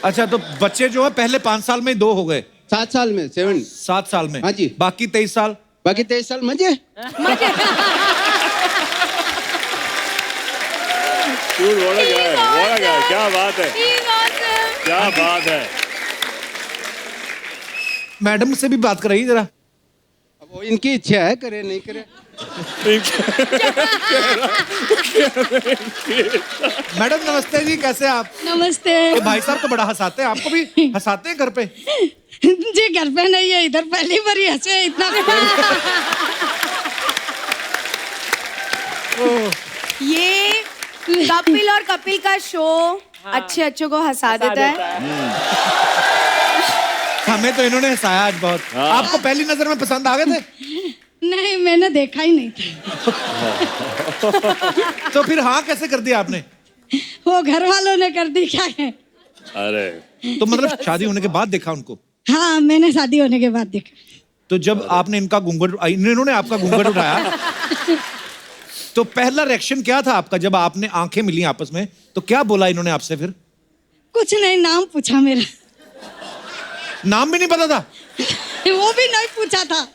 अच्छा तो बच्चे जो है पहले 5 साल में 2 हो गए। 7 साल में 7 साल में। हाँ जी। बाकी 23 साल? बाकी 23 साल मजे। बोला गया, क्या बात है, क्या बात है। मैडम से भी बात कराइए जरा। अब वो इनकी इच्छा है, करे नहीं करे। मैडम नमस्ते जी, कैसे आप? नमस्ते ये भाई साहब तो बड़ा हंसाते हैं, आपको भी हंसाते हैं घर पे? जी घर पे नहीं है, इधर पहली बार ही हंसे इतना। ये कपिल और कपिल का शो अच्छे अच्छों को हंसा देता है। हमें तो इन्होंने हंसाया आज बहुत। आपको पहली नजर में पसंद आ गए थे? नहीं मैंने देखा ही नहीं था। तो फिर हाँ कैसे कर दिया आपने? वो घर वालों ने कर दी, क्या है। अरे तो मतलब शादी होने के बाद देखा उनको? हाँ मैंने शादी होने के बाद देखा। तो जब आपने इनका घूंघट, इन्होंने आपका घूंघट उठाया, तो पहला रिएक्शन क्या था आपका जब आपने आंखें मिली आपस में? तो क्या बोला इन्होंने आपसे फिर? कुछ नहीं, नाम पूछा मेरा। नाम भी नहीं पता था? वो भी नहीं पूछा था।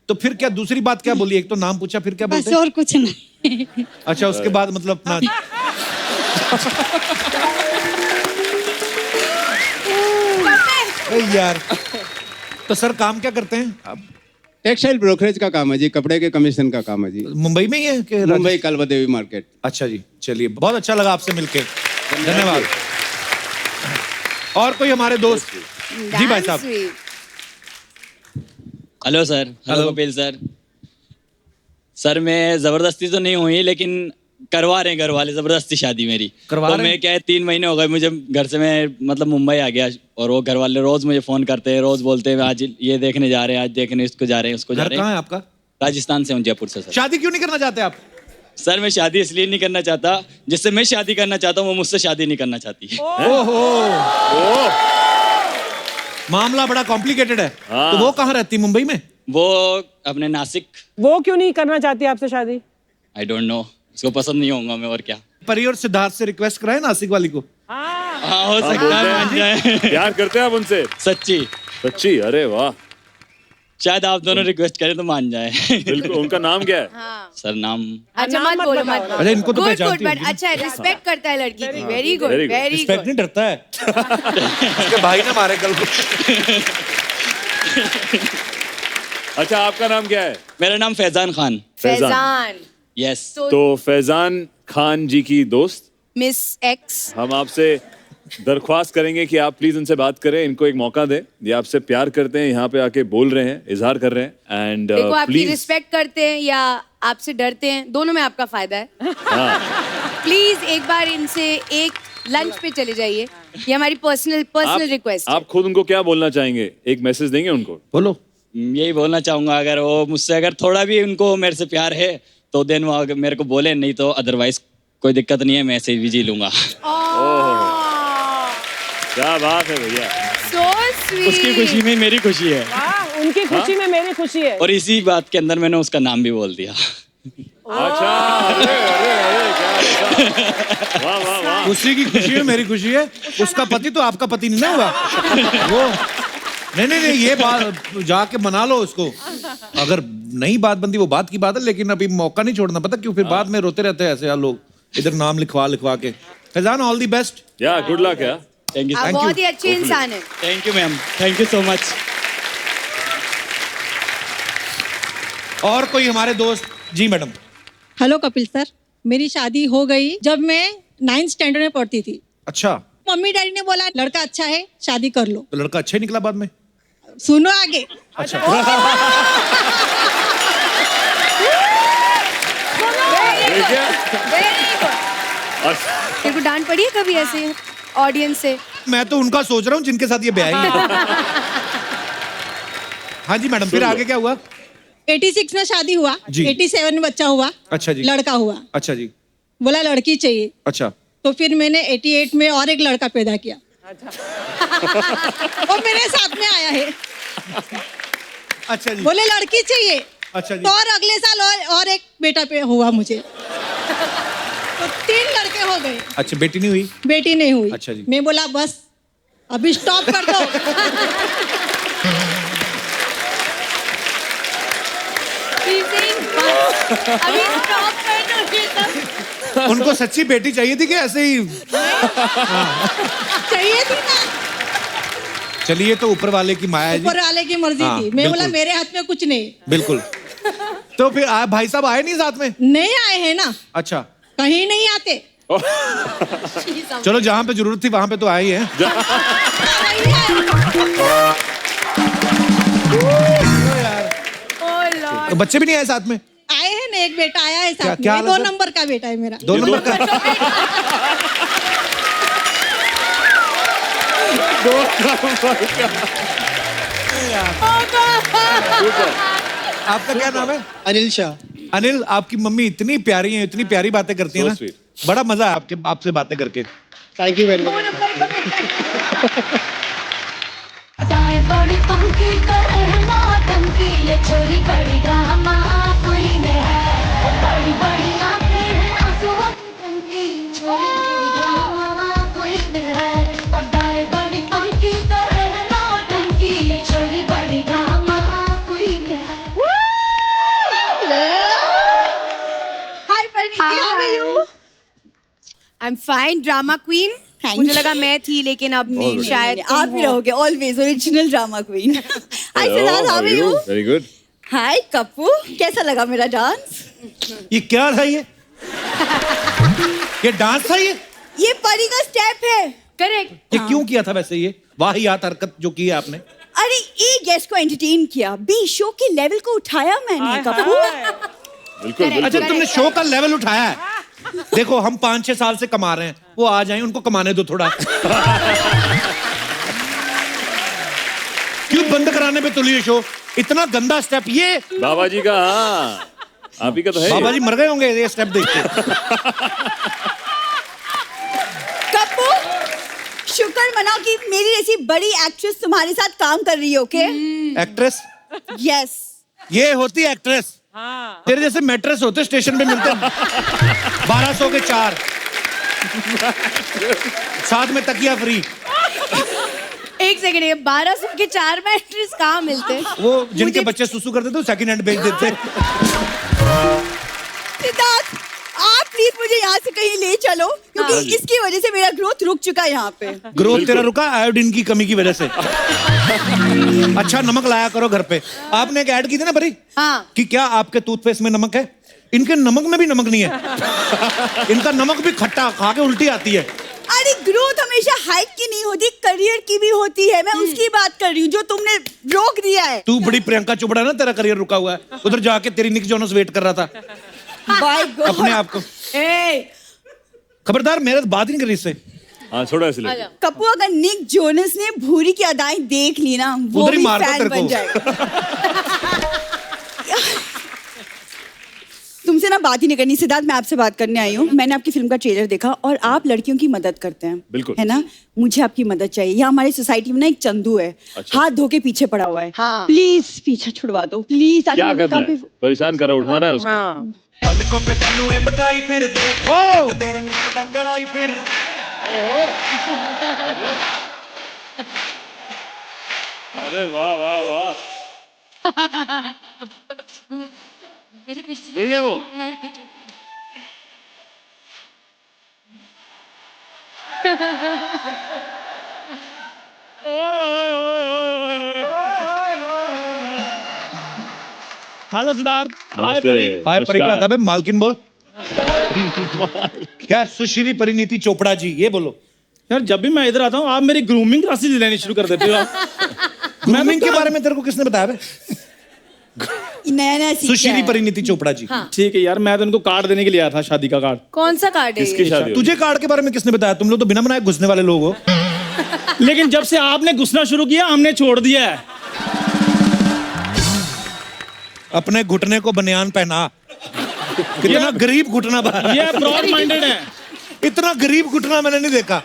तो फिर क्या दूसरी बात क्या बोली? एक तो नाम पूछा, फिर क्या बस बोलते? और कुछ नहीं। अच्छा उसके बाद मतलब अपना यार। तो सर काम क्या करते हैं आप? टेक्सटाइल ब्रोकरेज का काम है जी, कपड़े के कमीशन का काम है जी। मुंबई में ही है कि मुंबई कालवा देवी मार्केट। अच्छा जी, चलिए बहुत अच्छा लगा आपसे मिलके, धन्यवाद। और कोई हमारे दोस्त? जी भाई साहब। Hello sir. Hello Kapil sir. Sir मैं ज़बरदस्ती तो नहीं हुई, लेकिन करवा रहे हैं घर वाले जबरदस्ती शादी मेरी। करवा तो रहे हैं? मैं क्या है 3 महीने हो गए मुझे घर से, मैं मतलब मुंबई आ गया और वो घर वाले रोज मुझे फोन करते हैं, रोज बोलते हैं आज ये देखने जा रहे हैं, आज देखने इसको जा रहे हैं, उसको जा घर रहे कहाँ हैं। है आपका? राजस्थान से हूँ, जयपुर से सर। शादी क्यों नहीं करना चाहते आप? सर मैं शादी इसलिए नहीं करना चाहता, जिससे मैं शादी करना चाहता हूँ वो मुझसे शादी नहीं करना चाहती। ओहो, मामला बड़ा कॉम्प्लिकेटेड है। तो वो कहाँ रहती, मुंबई में? वो अपने नासिक। वो क्यों नहीं करना चाहती आपसे शादी? आई डोंट नो, उसको पसंद नहीं होगा मैं, और क्या। परी और सिद्धार्थ से रिक्वेस्ट कराए नासिक वाली को। हाँ हो सकता है मान जाए। प्यार करते हैं आप उनसे? सच्ची सच्ची? अरे वाह, शायद आप दोनों रिक्वेस्ट करें तो मान जाए। बिल्कुल। उनका नाम क्या है? सर नाम अच्छा मत बोलो, मत बोलो। अच्छा, इनको तो गुड पहचानती गुड, बट होंगी। अच्छा रिस्पेक्ट करता है लड़की की। Very good, Very good. Very respect good. नहीं, डरता है। उसके भाई ने मारे कल को। अच्छा, आपका नाम क्या है? मेरा नाम फैजान खान। फैजान। यस। तो फैजान खान जी की दोस्त मिस एक्स। हम आपसे दरख्वास्त करेंगे कि आप प्लीज इनसे बात करें, इनको एक मौका दें। ये आपसे प्यार करते हैं, यहाँ पे आके बोल रहे हैं, इजहार कर रहे हैं। एंड देखो आपकी प्लीज रिस्पेक्ट करते हैं या आपसे डरते हैं, दोनों में आपका फायदा है। प्लीज एक बार इनसे एक लंच पे चले जाइए, ये हमारी पर्सनल रिक्वेस्ट है। आप खुद उनको क्या बोलना चाहेंगे? एक मैसेज देंगे उनको? बोलो। यही बोलना चाहूंगा, अगर वो मुझसे अगर थोड़ा भी उनको मेरे से प्यार है तो देन वो अगर मेरे को बोले, नहीं तो अदरवाइज कोई दिक्कत नहीं है, मैं ऐसे भी जी लूंगा। क्या बात है भैया। So sweet. उसकी खुशी में मेरी खुशी है, वाह, उनकी खुशी में मेरी खुशी है। और इसी बात के अंदर मैंने उसका नाम भी बोल दिया। अच्छा, अरे अरे अरे, क्या वाह वाह वाह। उसी की खुशी है, मेरी खुशी है। उसका पति तो आपका पति नहीं ना हुआ वो। नहीं, ये बात जाके मना लो उसको। अगर नहीं बात बनती वो बात की बात है, लेकिन अभी मौका नहीं छोड़ना, पता क्यों? फिर बाद में रोते रहते हैं ऐसे यार लोग, इधर नाम लिखवा के। Faizan, all the best. या गुड लक। या थैंक यू, आप बहुत ही अच्छे इंसान हैं। Thank you ma'am, thank you so much. और कोई हमारे दोस्त? जी मैडम। हेलो कपिल सर, मेरी शादी हो गई जब मैं 9th स्टैंडर्ड में पढ़ती थी। अच्छा, मम्मी डैडी ने बोला लड़का अच्छा है, शादी कर लो। तो लड़का अच्छा ही निकला बाद में? सुनो आगे। अच्छा। तेरे को डांट पड़ी है कभी ऐसे ऑडियंस से? मैं तो उनका सोच रहा हूँ जिनके साथ ये ब्याह है। हाँ जी मैडम, फिर आगे क्या हुआ? 86 में शादी हुआ, जी। 87 में बच्चा हुआ। अच्छा जी। लड़का हुआ। अच्छा जी। बोला लड़की चाहिए, अच्छा। तो फिर मैंने 88 में और एक लड़का पैदा किया। वो मेरे साथ में आया है। अच्छा जी। बोले लड़की चाहिए। अच्छा जी। तो और अगले साल और एक बेटा पे हुआ मुझे। तो 3 लड़के हो गए। अच्छा, बेटी नहीं हुई? बेटी नहीं हुई। अच्छा जी। मैं बोला बस अभी स्टॉप कर दो। अभी स्टॉप कर दो ये सब। उनको सच्ची बेटी चाहिए थी कि ऐसे ही? चाहिए थी ना, चलिए, तो ऊपर वाले की माया है जी। ऊपर वाले की मर्जी हाँ, थी। मैं बोला बिल्कुल। मेरे हाथ में कुछ नहीं। बिल्कुल। तो फिर भाई साहब आए नहीं साथ में? नहीं आए हैं ना, अच्छा। कहीं नहीं आते। चलो, जहाँ पे जरूरत थी वहां पे तो आए ही हैं। तो बच्चे भी नहीं आए साथ में? आए हैं ना, एक बेटा आया है क्या- साथ क्या में। हाल 2 है सर? नंबर का बेटा है मेरा। 2 नंबर का? 2 नंबर का। आपका क्या नाम है? अनिल शाह। अनिल, आपकी मम्मी इतनी प्यारी है, इतनी प्यारी बातें करती है So ना। sweet. बड़ा मजा है आपसे बातें करके। Thank you very much. बड़ी पंखी करना टंकी, ये छोरी बड़ी ड्रामा क्वीन है। बड़ी बड़ी आंखें हैं, आंसुओं की टंकी, छोरी बड़ी ड्रामा क्वीन है। बड़ी पंखी करना टंकी, ये छोरी बड़ी ड्रामा क्वीन है। Hi Bunny, how are you? I am fine. Drama queen मुझे लगा मैं थी, लेकिन अब शायद आप ही रहोगे always original drama queen. Hi Siddharth, how are you? Very good. Hi Kappu, कैसा लगा मेरा डांस? ये क्या था ये डांस था ये परी का स्टेप है। करेक्ट। ये क्यों किया था वैसे? ये वाहियात हरकत जो की है आपने? अरे एक गेस्ट को एंटरटेन किया, बी शो के लेवल को उठाया मैंने कप्पू। बिल्कुल अच्छा, तुमने शो का लेवल उठाया है? देखो हम 5-6 साल से कमा रहे हैं, वो आ जाएं, उनको कमाने दो थोड़ा। क्यों बंद कराने पे तुली है शो? इतना गंदा स्टेप ये बाबा जी का, हाँ आप ही का तो है। बाबा जी मर गए होंगे ये स्टेप देख के। कप्पू, शुक्र मनाओ कि मेरी जैसी बड़ी एक्ट्रेस तुम्हारे साथ काम कर रही है, ओके? एक्ट्रेस? यस। ये होती एक्ट्रेस। तेरे जैसे मैट्रेस होते स्टेशन पे मिलते 1200 के 4, साथ में तकिया फ्री। एक सेकंड, 1200 के 4 मैट्रेस कहाँ मिलते? वो जिनके बच्चे सुसु करते थे सेकंड हैंड बेच देते। सिद्धार्थ, आप प्लीज मुझे यहाँ से कहीं ले चलो, क्योंकि इसकी वजह से मेरा ग्रोथ रुक चुका है यहाँ पे। ग्रोथ तेरा रुका आयोडीन की कमी की वजह से। अच्छा नमक लाया करो घर पे। आपने एक ऐड की थी ना परी, हाँ, कि क्या आपके टूथपेस्ट में नमक है? इनके नमक में भी नमक नहीं है। इनका नमक भी खट्टा, खा के उल्टी आती है। अरे ग्रोथ हमेशा हाइट की नहीं होती, करियर की भी होती है। मैं उसकी बात कर रही हूँ जो तुमने रोक दिया है। तू बड़ी प्रियंका चोपड़ा ना, तेरा करियर रुका हुआ है। उधर जाके तेरी निक जोनस वेट कर रहा था अपने आप को। खबरदार मेरे बात ही नहीं करी इससे। हाँ छोड़ो ऐसे लेके। कप्पू, अगर निक जोनस ने भूरी की अदाएं देख ली ना, वो उधर ही भी मार दो फैन तेरे बन को। जाएगा। तुमसे ना बात ही नहीं करनी सिद्धार्थ, मैं आपसे बात करने आई हूँ। मैंने आपकी फिल्म का ट्रेलर देखा और आप लड़कियों की मदद करते हैं, बिल्कुल, है ना? मुझे आपकी मदद चाहिए। यहाँ हमारी सोसाइटी में ना एक चंदू है, हाथ धो के पीछे पड़ा हुआ है। हाँ। प्लीज पीछे छुड़वा दो प्लीज। क्या करना है? परेशान करा, उठाना है उसको। हाँ। अरे वाह वाह वाह। ये वो हेलो सिद्धार्थ। हाय परिका, कब मालकिन बोल। क्या सुश्री परिणीति चोपड़ा जी, ये बोलो। यार जब भी मैं इधर आता हूँ आप मेरी ग्रूमिंग क्लासेस लेनी शुरू कर देते हो। ग्रूमिंग के बारे में तेरे को किसने बताया बे? नया नया सीख सुश्री के आया। परिणीति चोपड़ा जी। ठीक है यार, मैं तो उनको कार्ड देने के लिए आया था, शादी का कार्ड। कौन सा कार्ड है? किसकी शादी? तुझे कार्ड के बारे में किसने बताया? तुम लोग तो बिना बनाए घुसने वाले लोग हो। लेकिन जब से आपने घुसना शुरू किया हमने छोड़ दिया है। अपने घुटने को बनियान पहना। कितना गरीब घुटना बाहर है। ये ब्रॉड माइंडेड है। इतना गरीब घुटना मैंने नहीं देखा।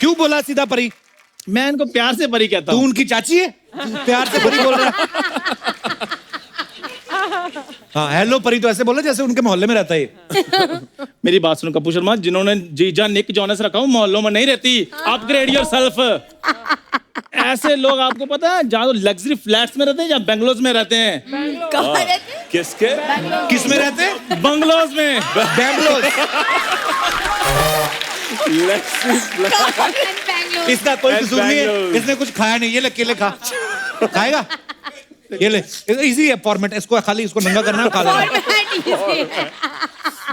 क्यों बोला सीधा परी? मैं इनको प्यार से परी कहता तू हूँ। उनकी चाची है? प्यार से परी बोल रहा है। हाँ हेलो परी तो ऐसे बोला जैसे उनके मोहल्ले में रहता है। मेरी बात सुनो कपूर शर्मा, जिन्होंने जीजा निक जॉनस रखा हूँ मोहल्लों में नहीं रहती। Upgrade yourself. ऐसे लोग आपको पता है जहाँ लग्जरी फ्लैट्स में रहते हैं या बंगलोज में रहते हैं? कहाँ रहते हैं? किसके? किस में रहते हैं? बंगलोज में। बैंगलोर। इसका कोई कसूर नहीं है, इसने कुछ खाया नहीं। ये ले केले खा। खाएगा? ये ले, इजी है फॉर्मेट। इसको खाली इसको नंगा करना है, खा लेना।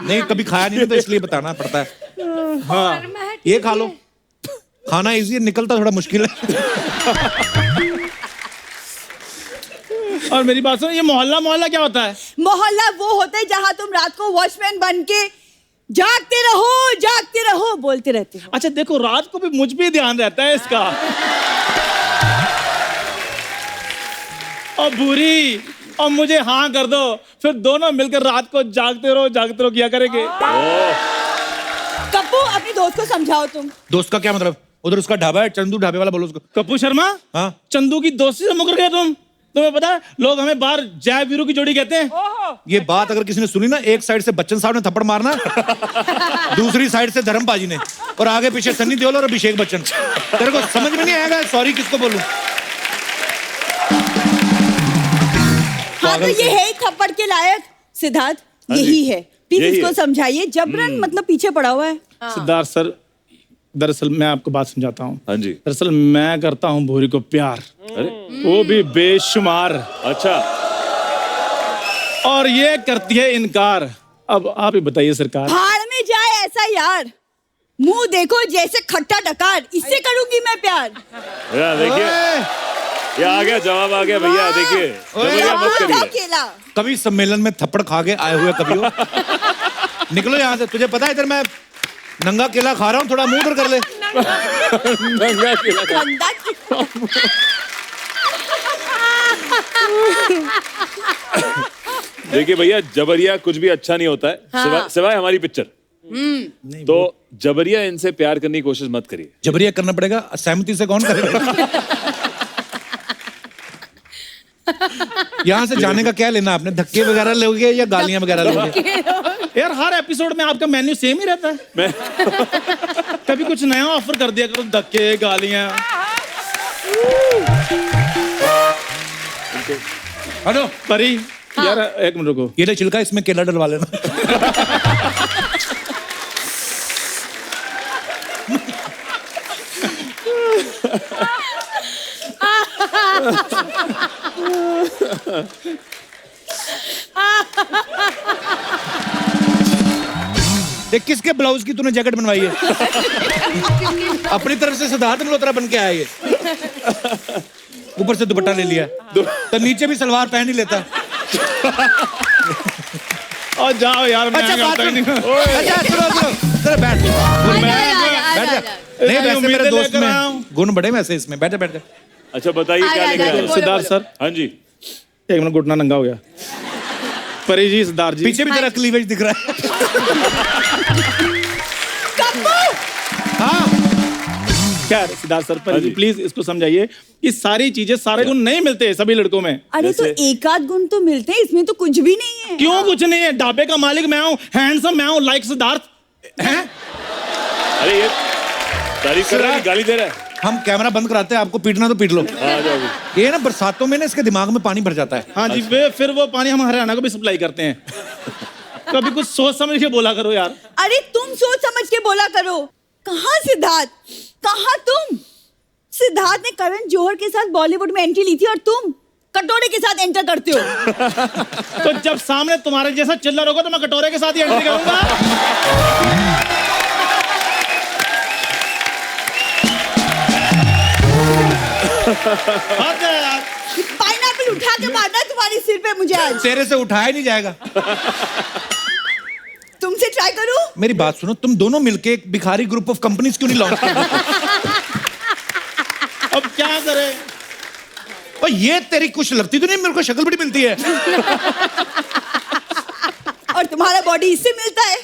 नहीं कभी खाया नहीं तो इसलिए बताना पड़ता है। हाँ ये खा लो। खाना इजी है, निकलता थोड़ा मुश्किल है। और मेरी बात सुनो, ये मोहल्ला मोहल्ला क्या होता है? मोहल्ला वो होता है जहाँ तुम रात को वॉचमैन बन के जागते रहो बोलते रहते हो। अच्छा देखो, रात को भी मुझ पे ध्यान रहता है इसका। और बुरी और मुझे हाँ कर दो, फिर दोनों मिलकर रात को जागते रहो किया करेंगे। कप्पू, अपनी दोस्त को समझाओ तुम। दोस्त का क्या मतलब? उधर उसका ढाबा है, चंदू ढाबे वाला बोलो उसको। कपूर शर्मा, हाँ चंदू की दोस्ती से मुकर गया तुम? तुम्हें पता है लोग हमें बाहर जय वीरू की जोड़ी कहते हैं। ये बात अगर किसी ने सुनी ना, एक साइड से बच्चन साहब ने थप्पड़ मारना, दूसरी साइड से धर्मबाजी ने, और आगे पीछे सन्नी देओल और अभिषेक बच्चन। तेरे को समझ में नहीं आएगा सॉरी किसको बोलूं। हाँ तो ये है थप्पड़ के लायक सिद्धार्थ, यही है। प्लीज यही इसको है। समझाइए, जबरन मतलब पीछे पड़ा हुआ है। सिद्धार्थ सर, दरअसल मैं आपको बात समझाता हूँ। हाँ जी। दरअसल मैं करता हूँ भूरी को प्यार, अरे वो भी बेशुमार, अच्छा। और ये करती है इनकार। अब आप ही बताइए सरकार। भाड़ में जाए ऐसा यार, मुंह देखो जैसे खट्टा डकार, इससे करूंगी मैं प्यार। देखिए ये आ गया, जवाब आ गया भैया। देखिए जबरिया मत जाओ करिए। केला। कभी सम्मेलन में थप्पड़ खा के आए हुए कभी हो? निकलो यहाँ से। तुझे पता है इधर मैं नंगा केला खा रहा हूँ, थोड़ा मुंह उधर कर ले। नंगा केला खा- गंदा देखिए भैया, जबरिया कुछ भी अच्छा नहीं होता है, सिवाय हमारी पिक्चर। तो जबरिया इनसे प्यार करने की कोशिश मत करिए। जबरिया करना पड़ेगा, सहमति से कौन करेगा? यहाँ से जाने का क्या लेना आपने? धक्के वगैरह लोगे या गालियां वगैरह लोगे? यार हर एपिसोड में आपका मेन्यू सेम ही रहता है। कभी कुछ नया ऑफर कर दिया करो, धक्के गालियां। हेलो परी, यार एक मिनट रुको। ये ले छिलका, इसमें केला डलवा लेना। देख किसके ब्लाउज की तूने जैकेट बनवाई है? अपनी तरफ से सिद्धार्थ मल्होत्रा बन के आया ये। ऊपर से दुपट्टा ले लिया, तो नीचे भी सलवार पहन ही लेता। और जाओ यार, मैं अच्छा आगे बात आता ही नहीं। अच्छा सुनो जरा बैठ बैठ जा। नहीं वैसे मेरे दोस्त में गुण बड़े वैसे इसमें। बैठ जा बैठ जा। अच्छा बताइए क्या लिखा है? सिद्धार्थ सर। हाँ जी। एक मिनट, घुटना नंगा हो गया। परी जी, सिद्धार्थ जी। पीछे भी तेरा क्लीवेज दिख रहा है। हाँ क्या है सिद्धार्थ सर? परी जी प्लीज इसको समझाइए कि सारी चीजें, सारे गुण नहीं मिलते सभी लड़कों में। अरे तो एक आध गुण तो मिलते हैं, इसमें तो कुछ भी नहीं है। क्यों कुछ नहीं है? ढाबे का मालिक मैं हूँ, हैंडसम मैं हूँ, लाइक सिद्धार्थ हैं? अरे ये तारीफ कर रहा है, गाली दे रहा है। हम कैमरा बंद कराते हैं, आपको पीटना तो पीट लो। ये ना बरसातों में ना इसके दिमाग में पानी भर जाता है। हाँ जी, फिर वो पानी हम हरियाणा को भी सप्लाई करते हैं। कभी कुछ सोच समझ के बोला करो यार। अरे तुम सोच समझ के बोला करो। कहाँ सिद्धार्थ, कहाँ तुम? सिद्धार्थ ने करण जौहर के साथ बॉलीवुड में एंट्री ली थी और तुम कटोरे के साथ एंटर करते हो। तो जब सामने तुम्हारे जैसा चिल्लर होगा तो मैं कटोरे के साथ ही एंट्री करूंगा। पाइनएप्पल उठा के मारना है तुम्हारे सिर पे मुझे आज। तेरे से उठाया नहीं जाएगा। तुमसे ट्राई करूं? मेरी बात सुनो, तुम दोनों मिलके एक भिखारी ग्रुप ऑफ कंपनीज क्यों नहीं लॉन्च करते? अब क्या करें? और ये तेरी कुछ लगती तो नहीं, मेरे को शक्ल बड़ी मिलती है। और तुम्हारा बॉडी इससे मिलता है।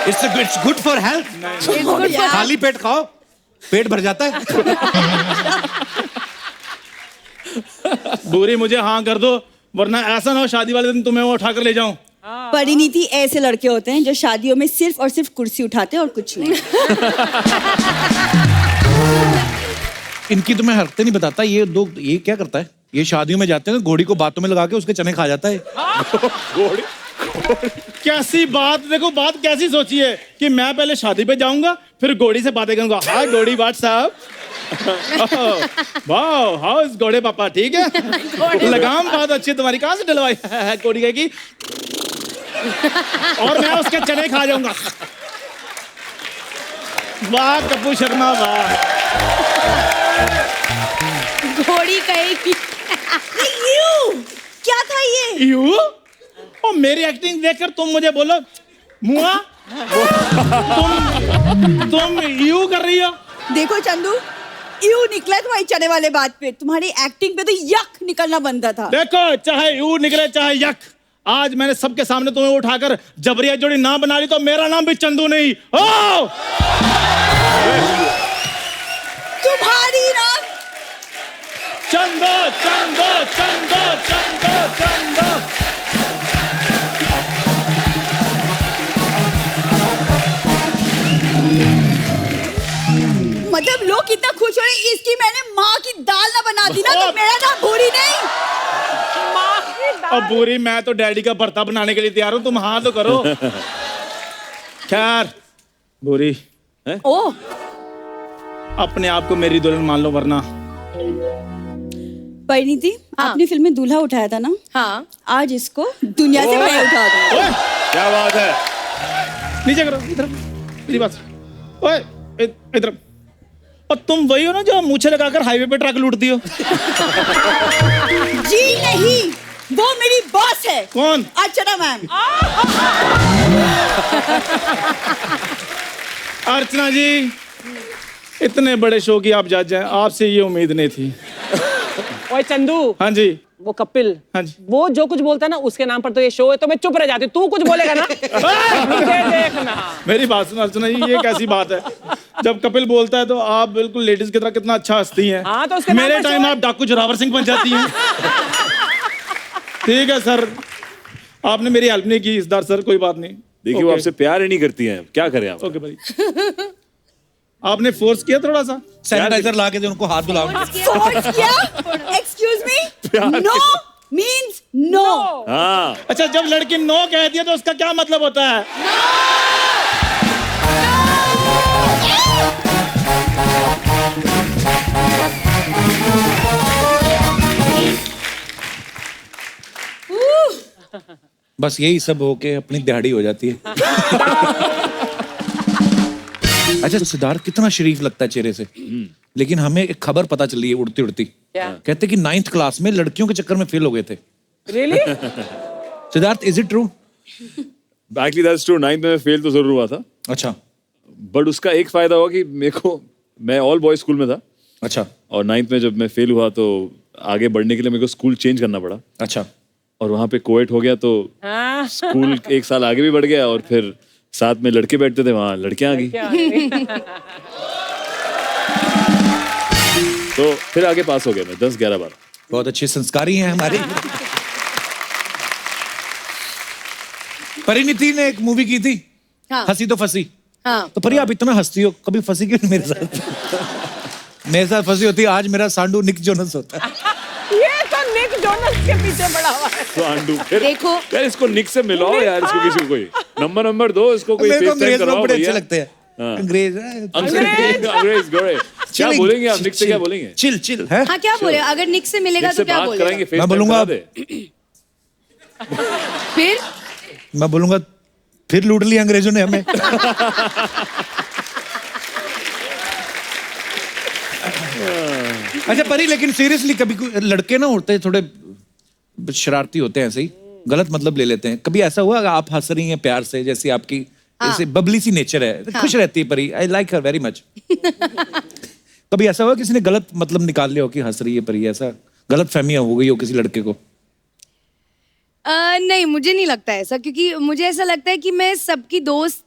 It's good for health. खाली पेट खाओ, पेट भर जाता है। बुरी मुझे हाँ कर दो, वरना ऐसा ना हो शादी वाले दिन तुम्हें वो उठाकर ले जाऊं। परिणीति, ऐसे लड़के होते हैं जो शादियों में सिर्फ और सिर्फ कुर्सी उठाते हैं और कुछ नहीं। इनकी तो मैं हरकतें नहीं बताता। ये क्या करता है? ये शादियों में जाते हैं, घोड़ी को बातों में लगा के उसके चने खा जाता है। घोड़ी कैसी बात, देखो बात कैसी सोची है कि मैं पहले शादी पे जाऊंगा फिर घोड़ी से बातें करूंगा। हाय घोड़ी बात साहब, वाह हाउ इज घोड़े पापा, ठीक है? लगाम बहुत अच्छी तुम्हारी, कहाँ से डलवाई है घोड़ी की? और मैं उसके चने खा जाऊंगा। वाह कपूर शर्मा, वाह। घोड़ी कहेगी। क्या था ये? यू? ओ मेरी एक्टिंग देखकर तुम मुझे बोलो मुआ? तुम यू कर रही हो? देखो चंदू, यू निकला तुम्हारी चने वाले बात पे, तुम्हारी एक्टिंग पे तो यक निकलना बनता था। देखो चाहे यू निकले चाहे यक, आज मैंने सबके सामने तुम्हें उठाकर जबरिया जोड़ी ना बना ली तो मेरा नाम भी चंदू नहीं। ओ तुम्हारी नाम चंदो चंदो चंदो चंदो चंदो। मतलब लोग कितना खुश हो रहे हैं, इसकी मैंने माँ की दाल ना बना दी ना तो मेरा नाम भूरी नहीं। अब बुरी, मैं तो डैडी का भरता बनाने के लिए तैयार हूँ, तुम हाँ तो करो। खैर बुरी, ओ अपने आप को मेरी दुल्हन मान लो वरना। परिणीति, आपने फिल्म में दूल्हा उठाया था ना? हाँ। आज इसको दुनिया से मैं उठा दूंगा। क्या बात है? नीचे करो, इधर मेरी बात। ओए इधर। और तुम वही हो ना जो मूछे लगाकर हाईवे पे ट्रक लूटती हो? जी नहीं, वो मेरी बॉस है। कौन? अर्चना मैम। अर्चना जी, इतने बड़े शो की आप जज हैं, आपसे ये उम्मीद नहीं थी। ओए चंदू, हाँ जी, वो कपिल, हाँ जी। वो जो कुछ बोलता है ना उसके नाम पर तो ये शो है, तो मैं चुप रह जाती हूँ। तू कुछ बोलेगा ना मुझे देखना। मेरी बात सुनो अर्चना जी, ये कैसी बात है? जब कपिल बोलता है तो आप बिल्कुल लेडीज की तरह कितना अच्छा हंसती हैं। हाँ, तो उसके नाम मेरे पर टाइम शो है। आप डाकू जोरावर सिंह बन जाती हैं। ठीक है सर, आपने मेरी हेल्प नहीं की इस बार सर, कोई बात नहीं। देखिए वो आपसे प्यार ही नहीं करती हैं, क्या करें आप? ओके भाई, आपने फोर्स किया थोड़ा सा। सैनिटाइजर ला के दे उनको, हाथ धुलाओ। फोर्स किया? Excuse me, no means no. हाँ, अच्छा, जब लड़की नो कहती है तो उसका क्या मतलब होता है? बस यही सब होके अपनी दिहाड़ी हो जाती है। अच्छा, सिद्धार्थ कितना शरीफ लगता है चेहरे से, लेकिन हमें एक खबर पता चली है उड़ती उड़ती। क्या? कहते कि 9th क्लास में लड़कियों के चक्कर में फेल हो गए थे। Really? Siddharth, is it true? Actually that's true. 9th में फेल तो जरूर हुआ था, अच्छा बट उसका एक फायदा हुआ कि मैं ऑल बॉयज स्कूल में था। अच्छा और 9th में जब मैं फेल हुआ तो आगे बढ़ने के लिए मेरे को स्कूल चेंज करना पड़ा। अच्छा। और वहाँ पे कोएट हो गया तो हाँ। स्कूल एक साल आगे भी बढ़ गया, और फिर साथ में लड़के बैठते थे, वहाँ लड़कियां आ गई, तो फिर आगे पास हो गया मैं 10, 11 बार। बहुत अच्छे संस्कारी हैं हमारे। परिणीति ने एक मूवी की थी, हाँ। हंसी तो फंसी। हाँ। तो परी, आप इतना हंसती हो, कभी फंसी क्यों नहीं मेरे साथ? मेरे साथ फंसी होती, आज मेरा सांडू निक जोनस होता। ये तो निक जोनस के पीछे पड़ा हुआ है। तो आंडू फिर देखो। यार, इसको निक से मिलाओ यार, इसको किसी को कोई नंबर दो, इसको कोई मेरे को FaceTime अंग्रेज करवाओ लोग बड़े भैया। अच्छे लगते हैं। हाँ। अंग्रेज अंग्रेज क्या बोलेंगे आप? निक से क्या बोलेंगे? चिल चिल है। हाँ, क्या बोले? अगर निक से मिलेगा निक तो से क्या बात बोलेगा? कराएंगे, मैं FaceTime बोलूंगा करा दे। फिर मैं बोलूंगा फिर लूट लिया अंग्रेजों ने हमें। अच्छा परी, लेकिन सीरियसली कभी लड़के ना होते हैं थोड़े शरारती होते हैं, ऐसे ही गलत मतलब ले लेते हैं। कभी ऐसा हुआ आप हंस रही हैं प्यार से, जैसे आपकी जैसे बबली सी नेचर है, खुश रहती है परी, I like her very much. कभी ऐसा हुआ किसी ने गलत मतलब निकाल लिया हो कि हंस रही है परी, ऐसा गलत फहमियां हो गई हो किसी लड़के को? नहीं, मुझे नहीं लगता ऐसा, क्योंकि मुझे ऐसा लगता है कि मैं सबकी दोस्त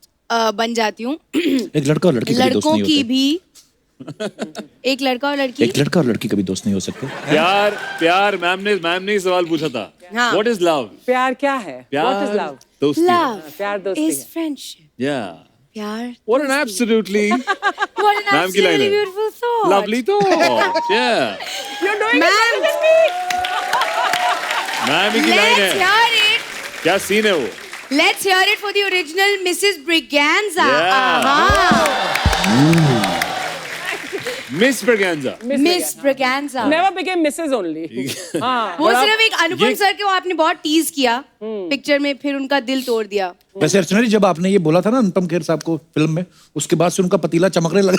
बन जाती हूँ। एक लड़का और लड़की कभी दोस्त लड़कों नहीं की होते। भी। एक लड़का और लड़की। एक लड़का और लड़की कभी दोस्त नहीं हो सकते। प्यार मैम ने सवाल पूछा था। हाँ। What is love? प्यार क्या है? What is love? दोस्ती। प्यार दोस्ती is है। friendship. Yeah. प्यार। What an absolutely What an ma'am की लाइन absolutely है। beautiful thought. lovely thought. Yeah. You're doing it Ma'am. better than me. Ma'am की लाइन Let's है। hear it. क्या सीन है वो? Let's hear it for the original Mrs. Briganza. Yeah. Aha. Miss Briganza. Miss Briganza. Never became Mrs. only. हाँ। वो सिर्फ एक अनुपम सर के वो आपने बहुत टीज किया पिक्चर में, फिर उनका दिल तोड़ दिया। वैसे अर्चना जी, जब आपने ये बोला था ना अनुपम खेर साहब को फिल्म में, उसके बाद से उनका पतीला चमकने लगा।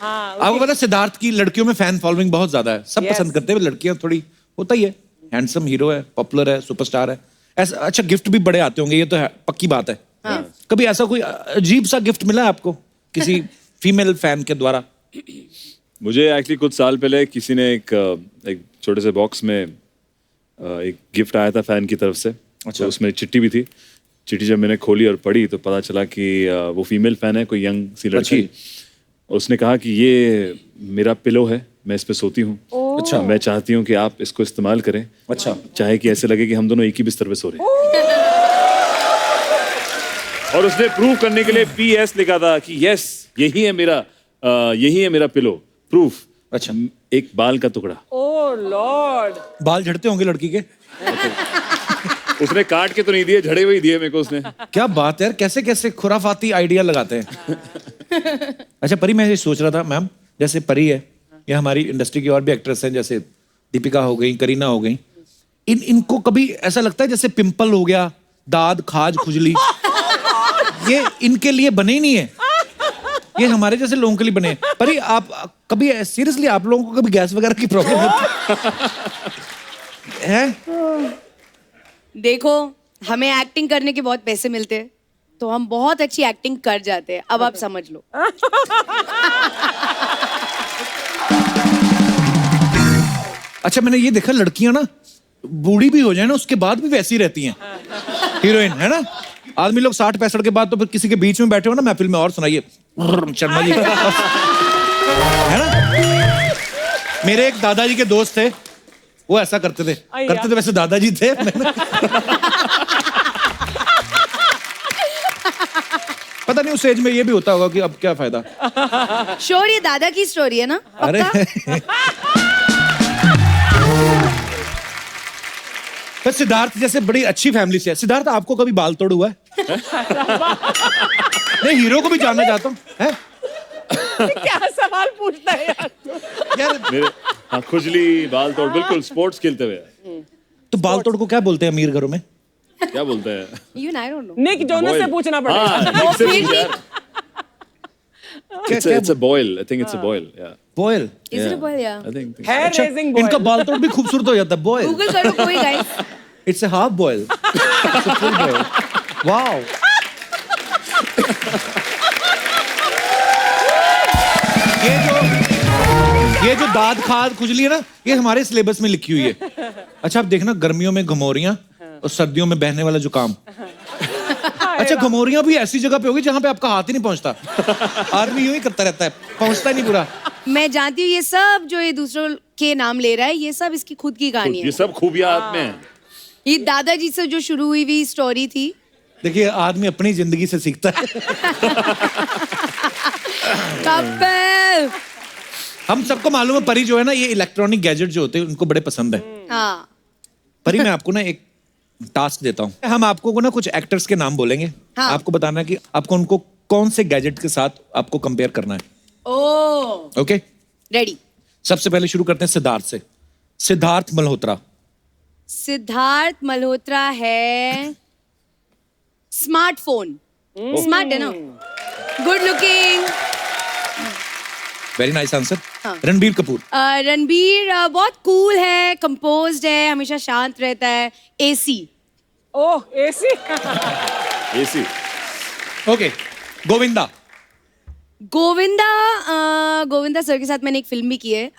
आपको पता है सिद्धार्थ की लड़कियों में फैन फॉलोइंग बहुत ज्यादा है, सब Yes. पसंद करते हैं। लड़कियां थोड़ी होता ही है, हैंडसम हीरो है, पॉपुलर है, सुपरस्टार है, ऐसा। अच्छा, गिफ्ट भी बड़े आते होंगे, ये तो है, पक्की बात है। कभी ऐसा कोई अजीब सा गिफ्ट मिला है आपको किसी फीमेल फैन के द्वारा? मुझे एक्चुअली कुछ साल पहले किसी ने एक छोटे से बॉक्स में एक गिफ्ट आया था फैन की तरफ से। अच्छा। तो उसमें चिट्ठी भी थी। चिट्ठी जब मैंने खोली और पढ़ी तो पता चला कि वो फीमेल फैन है, कोई यंग सी लड़की। उसने कहा कि ये मेरा पिलो है, मैं इस पे सोती हूँ। अच्छा। मैं चाहती हूँ कि आप इसको इस्तेमाल करें। अच्छा। चाहे कि ऐसे लगे कि हम दोनों एक ही बिस्तर पे सो रहे हैं। और उसने प्रूव करने के लिए PS लिखा था कि यस, यही है मेरा पिलो, प्रूफ। अच्छा। एक बाल का टुकड़ा। Oh Lord. बाल झड़ते होंगे लड़की के? उसने काट के तो नहीं दिए, झड़े हुए ही दिए मेरे को उसने। क्या बात है यार, कैसे कैसे खुराफाती आइडिया लगाते हैं। अच्छा परी, मैं ये सोच रहा था मैम, जैसे परी है या हमारी इंडस्ट्री की और भी एक्ट्रेस हैं, जैसे दीपिका हो गई, करीना हो गई, इनको कभी ऐसा लगता है जैसे पिंपल हो गया, दाद, खाज, खुजली? ये इनके लिए बने ही नहीं है, ये हमारे जैसे लोगों के लिए बने हैं। पर ये आप कभी सीरियसली आप लोगों को कभी गैस वगैरह की प्रॉब्लम होती है? देखो, हमें एक्टिंग करने के बहुत पैसे मिलते हैं, तो हम बहुत अच्छी एक्टिंग कर जाते हैं। अब आप समझ लो। अच्छा, मैंने ये देखा लड़कियां ना बूढ़ी भी हो जाए ना उसके बाद भी वैसी रहती हैं, हीरोइन, है ना? आदमी लोग 60-65 के बाद तो फिर किसी के बीच में बैठे हो ना महफिल में, और सुनाइए शर्मा जी, है ना? मेरे एक दादाजी के दोस्त थे, वो ऐसा करते थे वैसे दादाजी थे। पता नहीं उस एज में ये भी होता होगा कि अब क्या फायदा। श्योर, ये दादा की स्टोरी है ना? अरे पर सिद्धार्थ जैसे बड़ी अच्छी फैमिली से है। सिद्धार्थ, आपको कभी बाल तोड़ हुआ है? नहीं, हीरो को भी जानना चाहता हूँ। क्या सवाल पूछता है यार? मेरे हाँ, खुजली, बाल तोड़, बिल्कुल स्पोर्ट्स खेलते हुए। तो बाल तोड़ को क्या बोलते हैं अमीर घरों में? क्या बोलते हैं? You know, I don't know. Nick Jonas से पूछना हाँ, पड़ेगा। निक से पूछ यार। It's a boil. I think it's a boil. Yeah. Boil. Is it a boy? Yeah. I think. Hair अच्छा, raising boy। इनका बाल तोड़ भी खूबसूरत हो जाता है। बॉयल। Google करो कोई guys। It's a half boil. It's a full boil. Wow. ये जो दाद खाद खुजली है ना, ये हमारे सिलेबस में लिखी हुई है। अच्छा, आप देखना, गर्मियों में घमौरियां और सर्दियों में बहने वाला जुकाम। अच्छा, घमौरियां भी ऐसी जगह पे होगी जहां पे आपका हाथ ही नहीं पहुंचता। आदमी यूं ही करता रहता है, पहुंचता ही नहीं पूरा। मैं जानती हूँ ये सब जो ये दूसरों के नाम ले रहा है, ये सब इसकी खुद की कहानी ये है। सब खूबियां आप में हैं। ये दादाजी से जो शुरू हुई हुई स्टोरी थी। देखिए, आदमी अपनी जिंदगी से सीखता है। कपिल। हम सबको मालूम है, परी जो है ना, ये इलेक्ट्रॉनिक गैजेट जो होते हैं उनको बड़े पसंद है। हाँ। परी, मैं आपको ना एक टास्क देता हूँ। हम आपको ना कुछ एक्टर्स के नाम बोलेंगे। हाँ। आपको बताना है कि आपको उनको कौन से गैजेट के साथ आपको कंपेयर करना है। ओ। Okay, ready. सबसे पहले शुरू करते हैं सिद्धार्थ से। सिद्धार्थ मल्होत्रा। सिद्धार्थ मल्होत्रा है स्मार्टफोन। स्मार्ट है ना? Good looking. Very nice answer. हाँ। रणबीर कपूर। रणबीर बहुत कूल है, कंपोज्ड है, हमेशा शांत रहता है। AC. Oh, AC. AC. Okay, Govinda. Govinda sir के साथ मैंने एक फिल्म भी की है।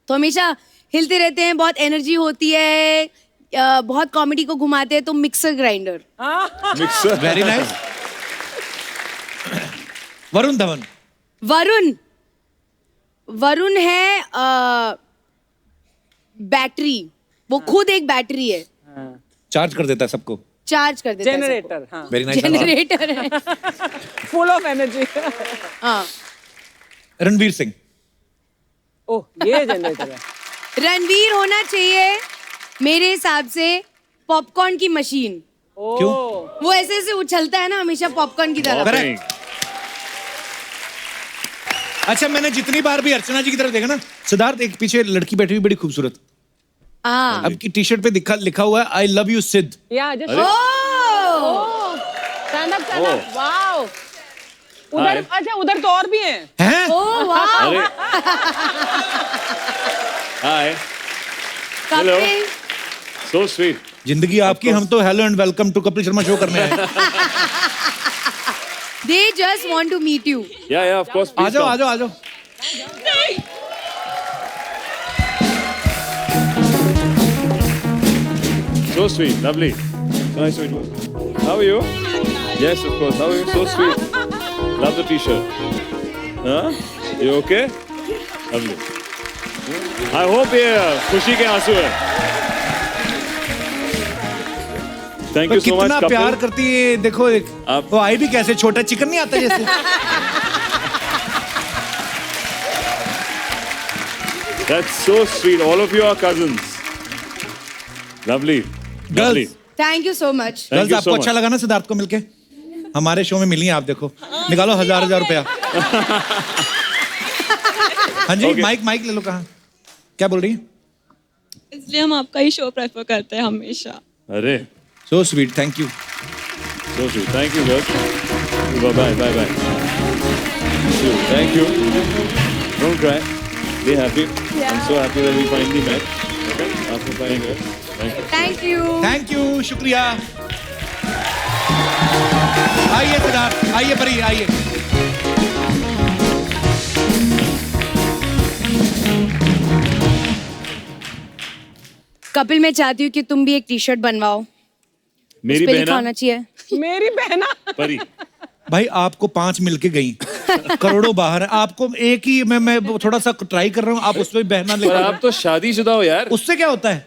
तो हमेशा हिलते रहते हैं, बहुत एनर्जी होती है, बहुत कॉमेडी को घुमाते हैं, तो mixer grinder. Mixer. Very nice. Varun Dhawan. Varun है बैटरी, वो खुद एक बैटरी है। चार्ज कर देता है सबको। चार्ज कर देता है सबको। जनरेटर। हाँ। Very nice. जनरेटर है। Full of energy. हाँ। रणवीर सिंह। ओह, ये जनरेटर है। रणवीर होना चाहिए मेरे हिसाब से पॉपकॉर्न की मशीन। क्यों? वो ऐसे ऐसे उछलता है ना हमेशा पॉपकॉर्न की तरह। करेक्ट। अच्छा, मैंने जितनी बार भी अर्चना जी की तरफ देखा ना, सिद्धार्थ, एक पीछे लड़की बैठी हुई बड़ी खूबसूरत। हाँ। अब की टी शर्ट पे लिखा हुआ है आई लव यू सिद्ध। या जस्ट स्टैंड अप। वाओ। उधर, अच्छा उधर तो और भी हैं। Oh wow. Hi. Hello. So sweet. जिंदगी आपकी, हम तो hello and welcome to Kapil Sharma show करने आए। They just want to meet you. Yeah, of course. आ जाओ, आ जाओ, आ जाओ। So sweet, lovely. So nice to meet you. How are you? Yes, of course. How are you? So sweet. Love the t-shirt. Huh? You okay? Lovely. I hope ये खुशी के आंसू है. Thank you so much, कितना couple. प्यार करती है, देखो एक वो आई भी कैसे, छोटा चिकन नहीं आता जैसे। That's so sweet. All of you are cousins. Lovely. Lovely. Thank you so much. Girls, आपको अच्छा लगा ना सिद्धार्थ को मिलके? हमारे शो में मिली हैं आप, देखो निकालो 1000 रुपया। हाँ जी, माइक ले लो। कहाँ, क्या बोल रही है? इसलिए हम आपका ही शो प्रेफर करते हैं हमेशा। अरे so sweet, thank you. So sweet. Thank you, girls. Bye. Thank you. Don't cry. Be happy. I'm so happy that we finally met. Okay? After 5 years. Thank you. Thank you, शुक्रिया। आइए सिद्धार्थ, आइए परी, आइए। कपिल, मैं चाहती हूँ कि तुम भी एक टी शर्ट बनवाओ। मेरी उस पे लिखा बहना होना चाहिए मेरी बहना। परी। भाई आपको 5 मिलके गई, करोड़ों बाहर है, आपको एक ही मैं थोड़ा सा ट्राई कर रहा हूँ, आप उसमें बहना ले। पर आप तो शादीशुदा हो यार। उससे क्या होता है?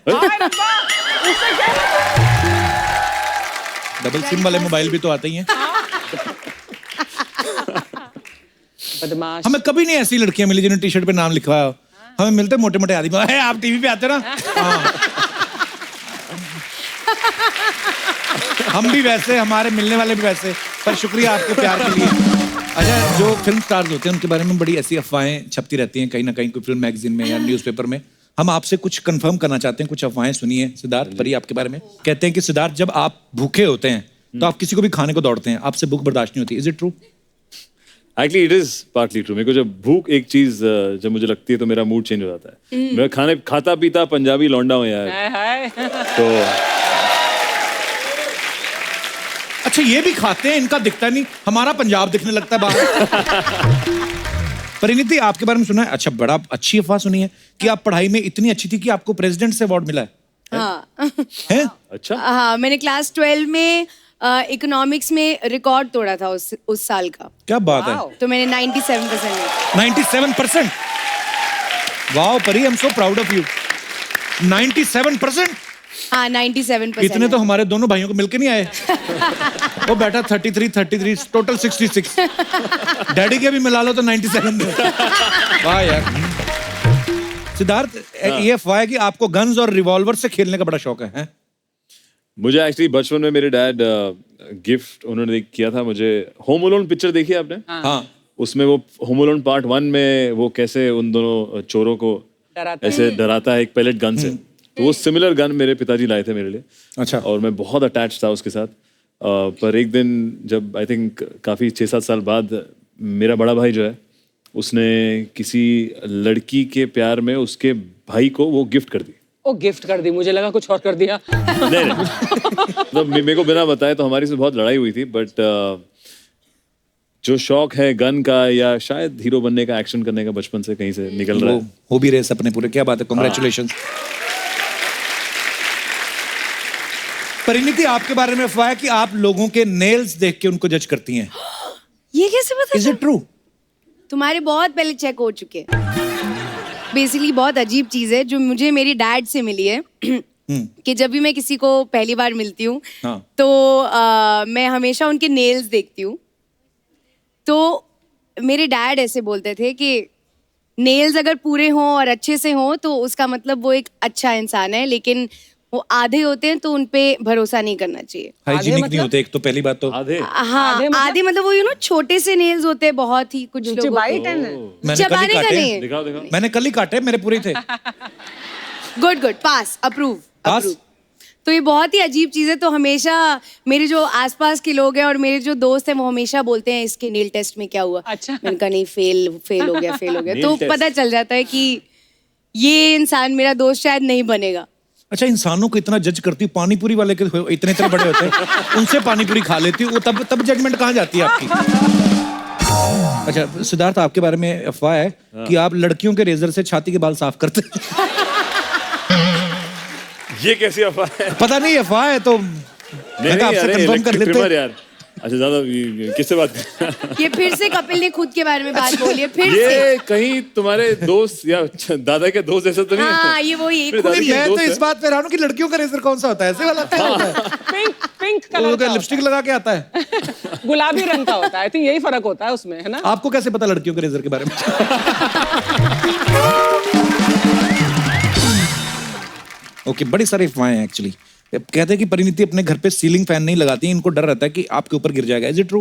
डबल सिम वाले मोबाइल भी तो आते ही हैं। बदमाश। हमें कभी नहीं ऐसी लड़कियां मिली जिन्होंने टी शर्ट पे नाम लिखवाया हो। हमें मिलते मोटे मोटे आदमी। है, आप टीवी पे आते हो ना? हाँ। हम भी वैसे, हमारे मिलने वाले भी वैसे। पर शुक्रिया आपके प्यार के लिए। अच्छा, जो फिल्म स्टार्स होते हैं उनके बारे में बड़ी ऐसी अफवाहें छपती रहती हैं कहीं ना कहीं, कोई फिल्म मैगजीन में या न्यूज़पेपर में। हम आपसे कुछ कंफर्म करना चाहते हैं, कुछ अफवाहें सुनी है सिद्धार्थ परी आपके बारे में। कहते हैं कि सिद्धार्थ, जब आप भूखे होते हैं तो आप किसी को भी खाने को दौड़ते हैं, आपसे भूख बर्दाश्त नहीं होती। Is it true? Actually, it is partly true. मेरे को जब भूख एक चीज जब मुझे लगती है तो मेरा मूड चेंज हो जाता है। मैं खाने खाता पीता पंजाबी लौंडा हूँ यार। तो अच्छा, ये भी खाते हैं, इनका दिखता नहीं, हमारा पंजाब दिखने लगता है बाहर। परिणीति, आपके बारे में सुना है, अच्छा बड़ा अच्छी अफवाह सुनी है कि आप पढ़ाई में इतनी अच्छी थी कि आपको प्रेसिडेंट से अवार्ड मिला है। हाँ। है? अच्छा। हाँ, मैंने क्लास 12 में इकोनॉमिक्स में रिकॉर्ड तोड़ा था उस साल का। क्या बात है? तो मैंने 97%। 97%? वाओ परी, I am so proud of you. 97%? हाँ, 97%। इतने तो हमारे दोनों भाइयों को मिलके नहीं आए। वो बैठा 33, टोटल 66। डैडी के भी मिला लो तो 97। वाह यार। सिद्धार्थ, ये अफवाह है कि आपको गन्स और रिवॉल्वर से खेलने का बड़ा शौक है? मुझे एक्चुअली बचपन में मेरे डैड गिफ्ट उन्होंने किया था मुझे। होम अलोन पिक्चर देखी है आपने? हाँ। उसमें वो होम अलोन पार्ट 1 में वो कैसे उन दोनों चोरों को ऐसे डराता है एक पैलेट गन से, तो वो सिमिलर गन मेरे पिताजी लाए थे मेरे लिए। अच्छा। और मैं बहुत अटैच था उसके साथ। पर एक दिन जब आई थिंक काफ़ी 6-7 साल बाद मेरा बड़ा भाई जो है उसने किसी लड़की के प्यार में उसके भाई को वो गिफ्ट कर दी। ओ, गिफ्ट कर दी, मुझे लगा कुछ और कर दिया। नहीं। तो मेरे को बिना बताए तो हमारी से बहुत लड़ाई हुई थी, बट जो शौक है गन का या शायद हीरो बनने का, एक्शन करने का, बचपन से कहीं से निकल रहा है। हो भी रहे सपने पूरे। क्या बात है, कांग्रेचुलेशंस। परिणीति, आपके बारे में अफवाह है कि आप लोगों के नेल्स देख के उनको जज करती हैं। ये कैसे पता? Is it true? तुम्हारे बहुत पहले चेक हो चुके हैं। बेसिकली बहुत अजीब चीज है जो मुझे मेरी डैड से मिली है कि जब भी मैं किसी को पहली बार मिलती हूँ तो मैं हमेशा उनके नेल्स देखती हूँ। तो मेरे डैड ऐसे बोलते थे कि नेल्स अगर पूरे हों और अच्छे से हों तो उसका मतलब वो एक अच्छा इंसान है, लेकिन वो आधे होते हैं तो उनपे भरोसा नहीं करना चाहिए। हाइजीनिक नहीं होते एक तो, पहली बात तो। आधे? हाँ, आधे मतलब वो छोटे से नेल्स होते हैं बहुत ही कुछ लोगों के। चबाने का नहीं। दिखाओ दिखाओ। मैंने कल ही काटे, मेरे पूरे थे। गुड, पास, अप्रूव। पास? तो ये बहुत ही अजीब चीज है। तो हमेशा मेरे जो आसपास के लोग हैं और मेरे जो दोस्त हैं वो हमेशा बोलते हैं इसके नील टेस्ट में क्या हुआ। अच्छा। मैंने कहा नहीं, फेल हो गया। तो पता चल जाता है कि ये इंसान मेरा दोस्त शायद नहीं बनेगा। अच्छा, इंसानों को इतना जज करती हूँ, पानी पूरी वाले के इतने बड़े होते हैं, उनसे पानी पूरी खा लेती हूँ, तब जजमेंट कहाँ जाती है आपकी? अच्छा सिद्धार्थ, आपके बारे में अफवाह है कि आप लड़कियों के रेजर से छाती के बाल साफ करते हैं। ये कैसी अफवाह है? पता नहीं, अफवाह है तो नहीं, आपसे कंफर्म कर लेते हैं यार। अच्छा, ज्यादा किससे बात कर? ये फिर से कपिल ने खुद के बारे में बात बोली है फिर ये से। कहीं तुम्हारे दोस्त या दादा के दोस्त ऐसा तो नहीं है? हाँ, ये वही। मैं तो इस बात पे रहा हूँ कि लड़कियों का रेजर कौन सा होता है? ऐसे वाला होता है? पिंक कलर का लिपस्टिक लगा के आता है, गुलाबी रंग का होता है। आई थिंक यही फर्क होता है उसमें, है ना? आपको कैसे पता लड़कियों के रेजर के बारे में? ओके, बड़ी सारी अफवाहें हैं एक्चुअली। कहते हैं कि परिणीति अपने घर पे सीलिंग फैन नहीं लगाती, इनको डर रहता है कि आपके ऊपर गिर जाएगा। Is it true?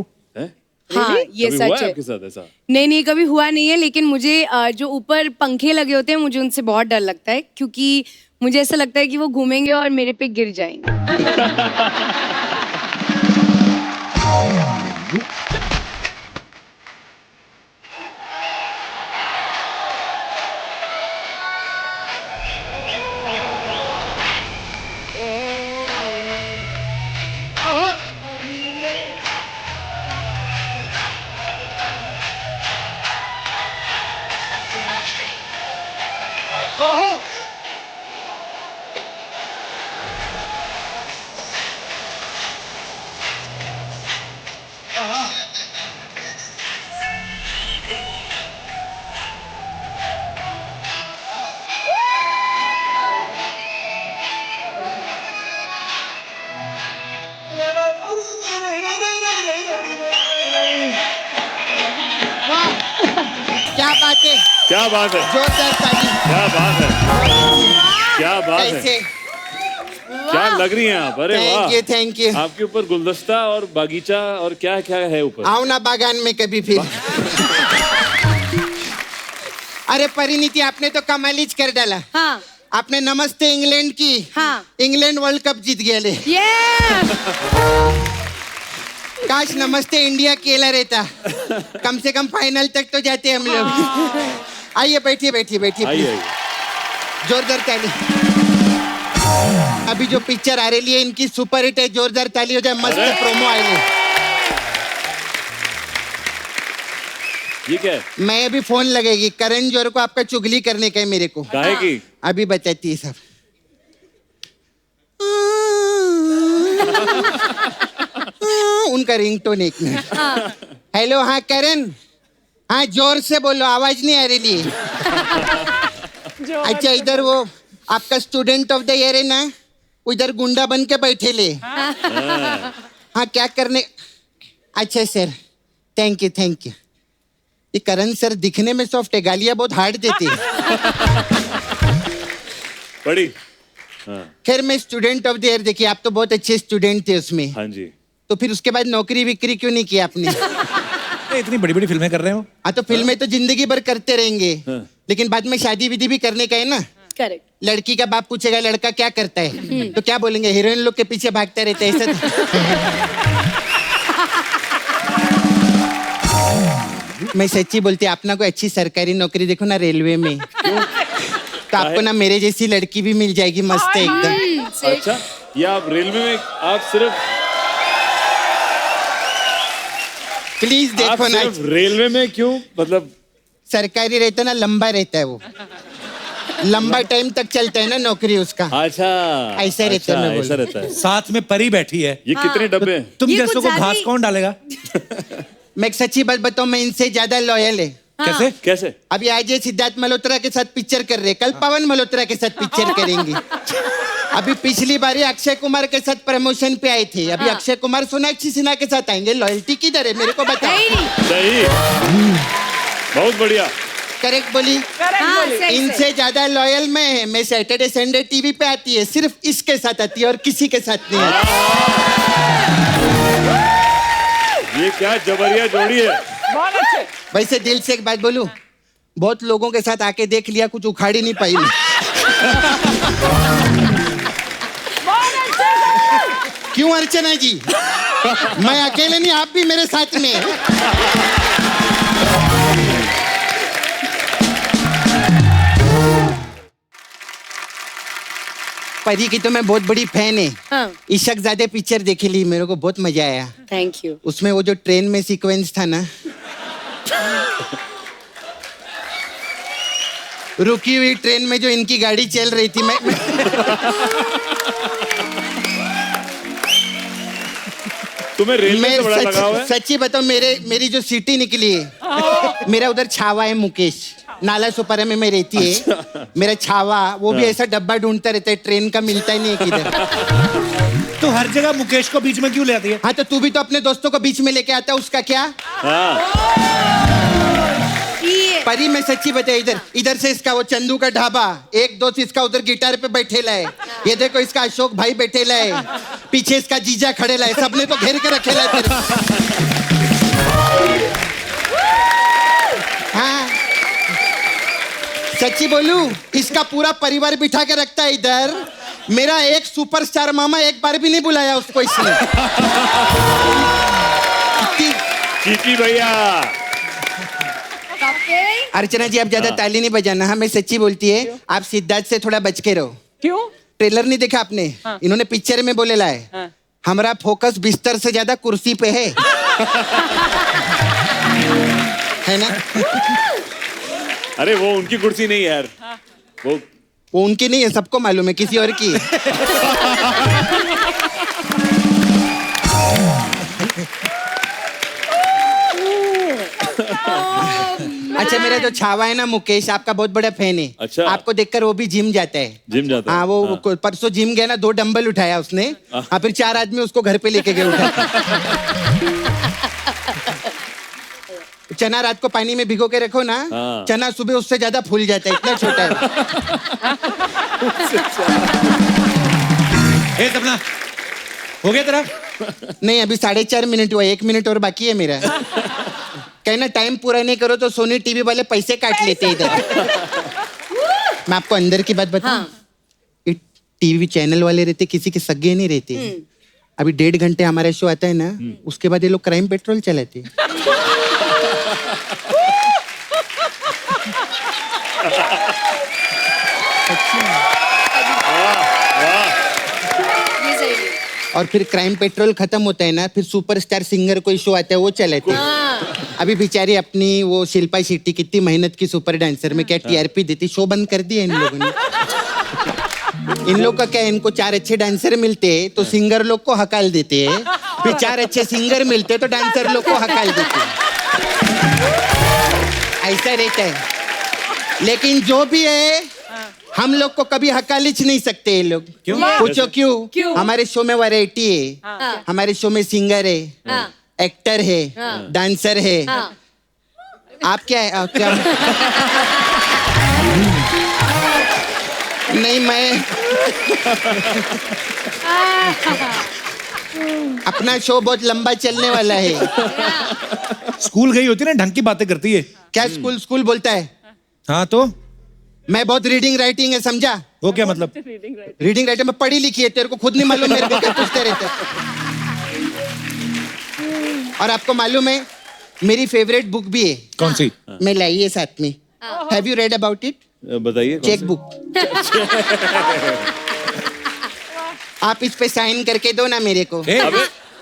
हाँ, ये सच है। आपके साथ ऐसा? नहीं, कभी हुआ नहीं है, लेकिन मुझे जो ऊपर पंखे लगे होते हैं मुझे उनसे बहुत डर लगता है, क्योंकि मुझे ऐसा लगता है कि वो घूमेंगे और मेरे पे गिर जाएंगे। क्या बात है, क्या बात है, जोरदार ताली। क्या बात है, क्या बात है, कैसे? क्या लग रही हैं आप? अरे वाह, थैंक यू। आपके ऊपर गुलदस्ता और बागीचा और क्या क्या है ऊपर? आओ ना बागान में कभी फिर। अरे परिणीति, आपने तो कमालीच कर डाला। हाँ आपने नमस्ते इंग्लैंड की। हाँ इंग्लैंड वर्ल्ड कप जीत गया ले। काश नमस्ते इंडिया खेला रहता, कम से कम फाइनल तक तो जाते हम लोग। आइए बैठिए बैठिए बैठिए, आइए, जोरदार ताली। अभी जो पिक्चर आ रही है इनकी सुपर हिट है, जोरदार ताली हो जाए। मस्त प्रोमो आए। ये क्या है? मैं अभी फोन लगेगी करण जौहर को, आपका चुगली करने का है मेरे को। काहे की? अभी बताती है सब। उनका रिंगटोन एक मिनट। हेलो, हाँ करण, हाँ जोर से बोलो, आवाज नहीं आ रही। अच्छा, इधर वो आपका स्टूडेंट ऑफ द ईयर है ना, उधर गुंडा बन के बैठे ले। हाँ क्या करने? अच्छा sir, thank you thank you. ये करण सर दिखने में सॉफ्ट है, गालियां बहुत हार्ड देते हैं। बड़ी हाँ। खैर मैं स्टूडेंट ऑफ द ईयर, देखिए आप तो बहुत अच्छे स्टूडेंट थे उसमें। हाँ जी। तो फिर उसके बाद नौकरी विक्री क्यों नहीं की आपने? इतनी बड़ी बड़ी फिल्में कर रहे हो। हाँ तो फिल्में तो जिंदगी भर करते रहेंगे, हाँ। लेकिन बाद में शादी विधि भी करने का है ना। करेक्ट। लड़की का बाप पूछेगा लड़का क्या करता है, तो क्या बोलेंगे? हीरोइन लोग के पीछे भागता रहता है, ऐसा। मैं सच्ची बोलती, अपना कोई अच्छी सरकारी नौकरी देखो ना रेलवे में, तो आपको ना मेरे जैसी लड़की भी मिल जाएगी, मस्त है एकदम। अच्छा, ये आप रेलवे में आप सिर्फ प्लीज देखो ना। रेलवे में क्यों? मतलब सरकारी रहता ना, लंबा रहता है वो, लंबा टाइम तक चलता है ना नौकरी उसका। अच्छा, ऐसा रहता है, मैं बोल ऐसा रहा रहता है। साथ में परी बैठी है। ये कितने डब्बे हैं? तुम ये जैसों कुछ को ज्यादा घास ही- कौन डालेगा? मैं एक सच्ची बात बताऊं, मैं इनसे ज्यादा लॉयल है। कैसे? कैसे? अभी आज ये सिद्धार्थ मल्होत्रा के साथ पिक्चर कर रहे, कल पवन मल्होत्रा के साथ पिक्चर करेंगे। अभी पिछली बारी अक्षय कुमार के साथ प्रमोशन पे आए थे, अभी अक्षय कुमार सोनाक्षी सिन्हा के साथ आएंगे। लॉयल्टी किधर है मेरे को बताओ। सही, बहुत बढ़िया। करेक्ट बोली। इनसे ज्यादा लॉयल मैं सैटरडे संडे टीवी पे आती है, सिर्फ इसके साथ आती है और किसी के साथ नहीं आती। ये क्या जबरिया जोड़ी है। बहुत अच्छे। वैसे दिल से एक बात बोलूं, बहुत लोगों के साथ आके देख लिया, कुछ उखाड़ ही नहीं पाई मैं। क्यों अर्चना जी? मैं अकेले नहीं, आप भी मेरे साथ में। परी की तो मैं बहुत बड़ी फैन है। हाँ। इशक ज़ादे पिक्चर देखी ली, मेरे को बहुत मजा आया। Thank you. उसमें वो जो ट्रेन में सीक्वेंस था ना, रुकी हुई ट्रेन में जो इनकी गाड़ी चल रही थी, मैं तुम्हें रेलवे से बड़ा लगाव है? सच्ची बताओ, मेरी जो सिटी निकली है, मेरा उधर छावा है मुकेश, नाला सुपारा में मैं रहती है। मेरा छावा वो भी ऐसा डब्बा ढूंढता रहता है, ट्रेन का मिलता ही नहीं है किधर। तो हर जगह मुकेश को बीच में क्यों ले आती है? हाँ तो तू भी तो अपने दोस्तों को बीच में लेके आता है, उसका क्या? परी मैं सच्ची बताया, इधर से इसका वो चंदू का ढाबा, एक दोस्त इसका उधर गिटार पे बैठेला है, ये देखो इसका अशोक भाई बैठेला है, पीछे इसका जीजा खड़ेला है, सबने तो घेर के रखेला है तेरे। हाँ सच्ची बोलूं, इसका पूरा परिवार बिठा के रखता है इधर। मेरा एक सुपरस्टार मामा एक बार भी नहीं बुलाया उसको इसने। चीटी भैया। अर्चना जी आप ज्यादा ताली नहीं बजाना, हाँ मैं सच्ची बोलती है, आप सिद्धार्थ से थोड़ा बच के रहो। क्यों? ट्रेलर नहीं देखा आपने? इन्होंने पिक्चर में बोलेला है, हमारा फोकस बिस्तर से ज्यादा कुर्सी पे है। है ना? अरे वो उनकी कुर्सी नहीं है यार, वो उनकी नहीं है, सबको मालूम है, किसी और की है। अच्छा मेरा जो छावा है ना मुकेश, आपका बहुत बड़ा फैन है। अच्छा। आपको देखकर वो भी जिम जाता है। जिम जाता है? हाँ वो परसों जिम गया ना, 2 डंबल उठाया उसने। हाँ फिर 4 आदमी उसको घर पे लेके गए उठा। चना रात को पानी में भिगो के रखो ना, चना सुबह उससे ज्यादा फूल जाता है, इतना छोटा है। ए सपना, हो गया तेरा? नहीं अभी 4.5 मिनट हुआ, 1 मिनट और बाकी है मेरा। कहना टाइम पूरा नहीं करो तो सोनी टीवी वाले पैसे काट लेते हैं इधर। मैं आपको अंदर की बात बताऊं, टीवी चैनल वाले रहते किसी के सगे नहीं रहते। अभी 1.5 घंटे हमारा शो आता है ना, उसके बाद ये लोग क्राइम पेट्रोल चलाते। और फिर क्राइम पेट्रोल खत्म होता है ना, फिर सुपरस्टार सिंगर कोई शो आता है वो चलाते हैं। अभी बेचारी अपनी वो शिल्पा शेट्टी कितनी मेहनत की सुपर डांसर में क्या टीआरपी देती, शो बंद कर दिया इन लोगों ने। इन लोग का क्या है, इनको 4 अच्छे डांसर मिलते हैं तो सिंगर लोग को हकाल देते हैं, फिर 4 अच्छे सिंगर मिलते हैं तो डांसर लोग को हकाल देते हैं। ऐसा रहता है। लेकिन जो भी है हम लोग को कभी हकालिच नहीं सकते ये लोग। क्यों? पूछो क्यों? हमारे शो में वैरायटी है, हमारे शो में सिंगर है, एक्टर है, डांसर है। आप क्या है? क्या? नहीं मैं अपना शो बहुत लंबा चलने वाला है। स्कूल गई होती ना, ढंग की बातें करती है। क्या स्कूल बोलता है? हाँ तो मैं बहुत रीडिंग राइटिंग है, समझा? वो क्या मतलब? रीडिंग राइटिंग में पढ़ी लिखी है, तेरे को खुद नहीं मालूम मेरे को क्या पूछते रहते। और आपको मालूम है मेरी फेवरेट बुक भी है। कौन सी? मैं लाई है साथ में। Have you read about it? बताइए। Check book. आप इस पे साइन करके दो ना मेरे को।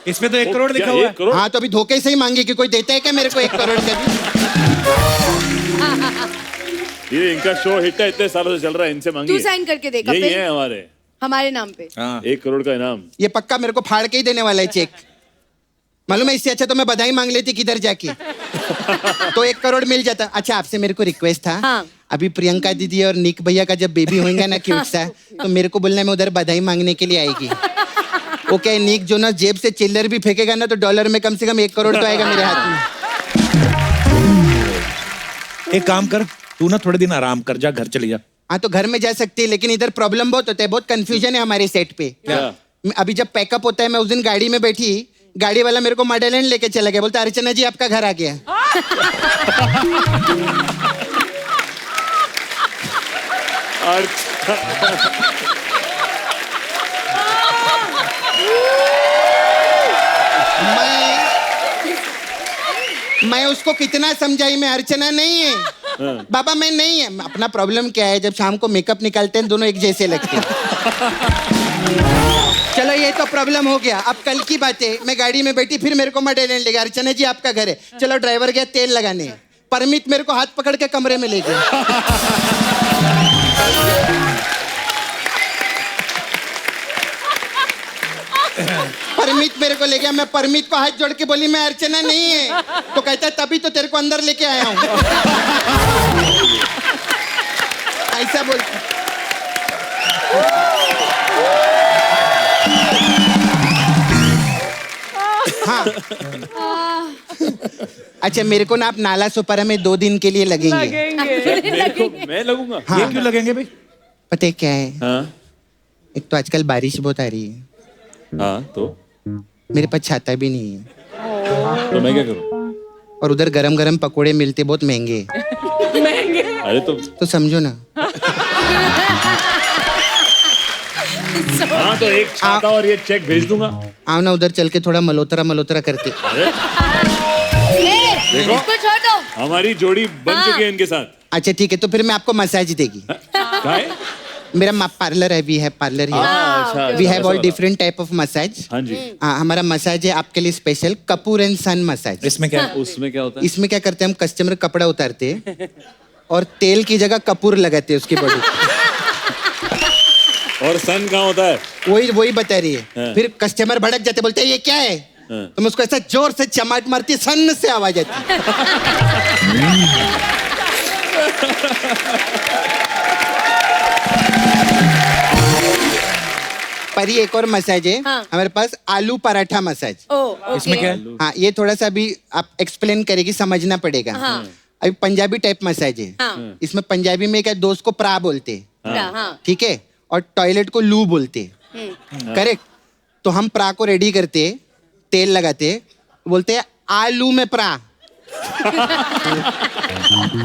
इसमें तो 1 करोड़ लिखा हुआ है। हाँ तो अभी धोखे से ही मांगे कि कोई देता है क्या मेरे को 1 करोड़ का भी? ये इनका शो हिट है, इतने सालों से चल रहा है, इनसे मांगिए। तू साइन करके दे यही है हमारे नाम पे। 1 करोड़ का इनाम। ये पक्का मेरे को फाड़ के ही देने वाला है चेक, मालूम है? इससे अच्छा तो मैं बधाई मांग लेती किधर जाके, तो 1 करोड़ मिल जाता। अच्छा आपसे मेरे को रिक्वेस्ट था। हाँ। अभी प्रियंका दीदी और निक भैया का जब बेबी होगा ना क्यूट सा, तो मेरे को बोलना मैं उधर बधाई मांगने के लिए आएगी। वो क्या निक जो ना जेब से चिल्लर भी फेंकेगा ना तो डॉलर में कम से कम 1 करोड़ तो आएगा मेरे हाथ में। एक काम कर, तू ना थोड़े दिन आराम कर, जा घर चली जा। हाँ तो घर में जा सकती है, लेकिन इधर प्रॉब्लम बहुत होता है, बहुत कंफ्यूजन है हमारे सेट पे। अभी जब पैकअप होता है, मैं उस दिन गाड़ी में बैठी, गाड़ी वाला मेरे को मॉडलैंड लेके चला गया, बोलता अर्चना जी आपका घर आ गया। मैं उसको कितना समझाई, मैं अर्चना नहीं है बाबा, मैं नहीं है। अपना प्रॉब्लम क्या है, जब शाम को मेकअप निकालते हैं दोनों एक जैसे लगते हैं। चलो ये तो प्रॉब्लम हो गया। अब कल की बात है, मैं गाड़ी में बैठी, फिर मेरे को मॉडलैंड ले गया, अर्चना जी आपका घर है। चलो ड्राइवर गया तेल लगाने, परमित मेरे को हाथ पकड़ के कमरे में ले गया। परमित मेरे को ले गया, मैं परमित को हाथ जोड़ के बोली मैं अर्चना नहीं है, तो कहता तभी तो तेरे को अंदर लेके आया हूं। ऐसा बोलता। हाँ अच्छा मेरे को ना आप नाला सुपारा में 2 दिन के लिए लगेंगे। मैं लगूंगा? हाँ। ये क्यों लगेंगे भाई? पता है क्या है? हाँ? एक तो आजकल बारिश बहुत आ रही है। हाँ तो मेरे पास छाता भी नहीं है, तो मैं क्या करूं? और उधर गरम गरम पकोड़े मिलते बहुत महंगे। अरे तो समझो ना। हाँ तो एक छाता और ये चेक भेज दूंगा। आओ ना उधर चल के थोड़ा मल्होत्रा करते। देखो इसको छोड़ दो। हमारी जोड़ी बन चुकी है इनके साथ। अच्छा ठीक है, तो फिर मैं आपको मसाज देगी। क्या है? मेरा पार्लर है, वी है पार्लर है, अच्छा, वी हैव ऐसा ऑल वाला। Different type of massage. हाँ जी। हाँ, हमारा मसाज है आपके लिए special Kapoor and son massage. इसमें क्या उसमें क्या होता है? इसमें क्या करते हैं, हम कस्टमर कपड़ा उतारते हैं और तेल की जगह कपूर लगाते हैं उसकी बॉडी। और सन कहाँ होता है? वही बता रही है। हाँ। फिर कस्टमर भड़क जाते, बोलते हैं ये क्या है, हाँ। तो मैं उसको ऐसा जोर से चमाट मारती, सन से आवाज आती है। पर ये एक और मसाज है हमारे पास, आलू पराठा मसाज। इसमें क्या है? हाँ, ये थोड़ा सा अभी आप एक्सप्लेन करेगी, समझना पड़ेगा। अभी पंजाबी टाइप मसाज है। इसमें पंजाबी में क्या, दोस्त को प्रा बोलते हैं, ठीक है, और टॉयलेट को लू बोलते हैं, करेक्ट। तो हम प्रा को रेडी करते, तेल लगाते, बोलते हैं आलू में प्रा,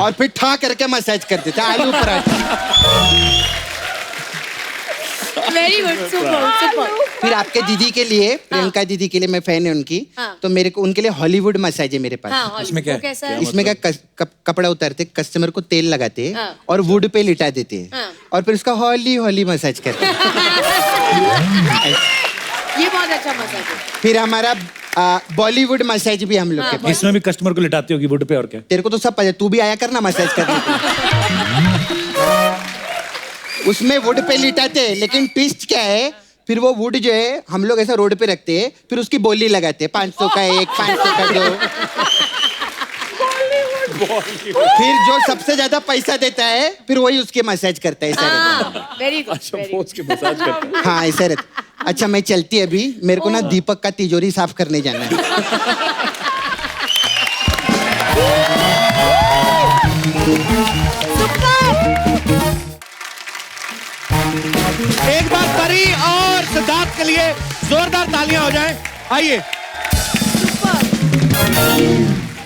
और फिर ठा करके मसाज करते थे, आलू paratha. Very good, super super. फिर आपके दीदी के लिए, प्रियंका दीदी के लिए, मैं फैन है उनकी, तो मेरे को उनके लिए हॉलीवुड मसाज है मेरे पास। इसमें क्या है? कैसा है? इसमें क्या, कपड़ा उतारते, कस्टमर को तेल लगाते और वुड पे लिटा देते, और फिर उसका हॉली हॉली मसाज करते। ये बहुत अच्छा मसाज है। फिर हमारा बॉलीवुड मसाज भी हम लोग के पास। इसमें भी कस्टमर को लिटाती होगी वुड पे, और क्या? तेरे को तो सब पता है, तू भी आया करना मसाज करने। उसमें वुड पे लिटाते हैं, लेकिन ट्विस्ट क्या है, फिर वो वुड जो है हम लोग ऐसा रोड पे रखते हैं, फिर उसकी बोली लगाते हैं, 500 का एक, 500 का दो। फिर जो सबसे ज्यादा पैसा देता है, फिर वही उसके मसाज करता है, ऐसा रहता है। Very good. अच्छा, वो उसके मसाज करते हैं। हाँ, ऐसा रहता। अच्छा, मैं चलती अभी, मेरे को ना दीपक का तिजोरी साफ करने जाना है। एक बार परी और सिद्धार्थ के लिए जोरदार तालियां हो जाएं। आइए,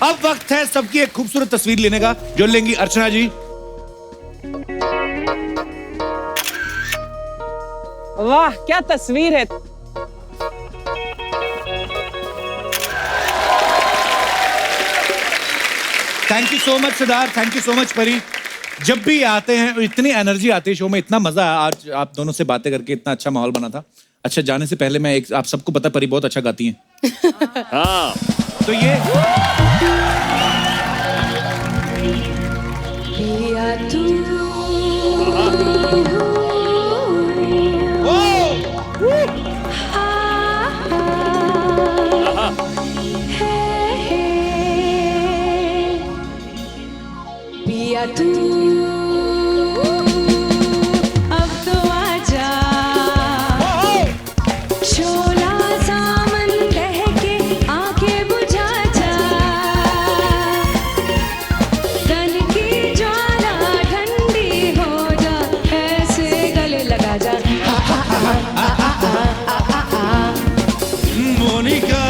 अब वक्त है सबकी एक खूबसूरत तस्वीर लेने का, जो लेंगी अर्चना जी। वाह क्या तस्वीर है। Thank you so much Siddharth, thank you so much परी। जब भी आते हैं इतनी एनर्जी आती है शो में, इतना मजा आया। आज आप दोनों से बातें करके इतना अच्छा माहौल बना था। अच्छा, जाने से पहले मैं आप सबको पता, परी बहुत अच्छा गाती हैं। हाँ, तो ये पिया तू अब तो आजा, शोला सामन रह के आके बुझा जा, तन की ज्वाला ठंडी हो जा, ऐसे गले लगा जा। मोनिका,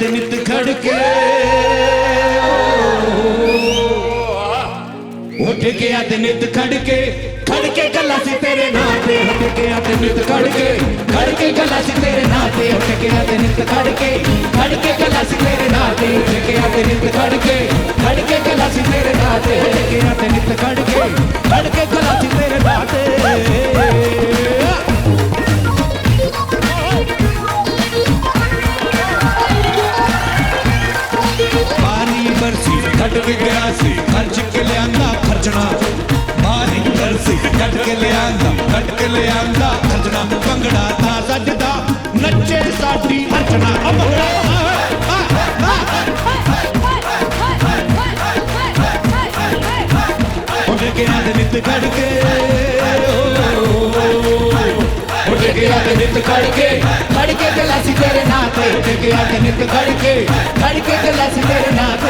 नित खड़के उठ के आते नित खड़के, खड़के गला सी तेरे नाते, उठ के आते नित खड़के, खड़के गला सी तेरे नाते, उठ के आते नित खड़के, खड़के गला सी तेरे नाते, उठ के आते नित खड़के, खड़के गला सी तेरे नाते, उठ के आते नित खड़के, खड़के गला सी तेरे नाते। बरसी खट के गया सी, खर्च के ले आंदा खर्चना, मारी बरसी खट के ले आंदा, खट के ले आंदा खर्चना, भंगड़ा था सजदा नच्चे साडी अर्चना। उठ के आते नित खड़ के, टिके आके नित खड़के गलासी तेरे नाते टिके आके नित खड़के गलासी तेरे नाते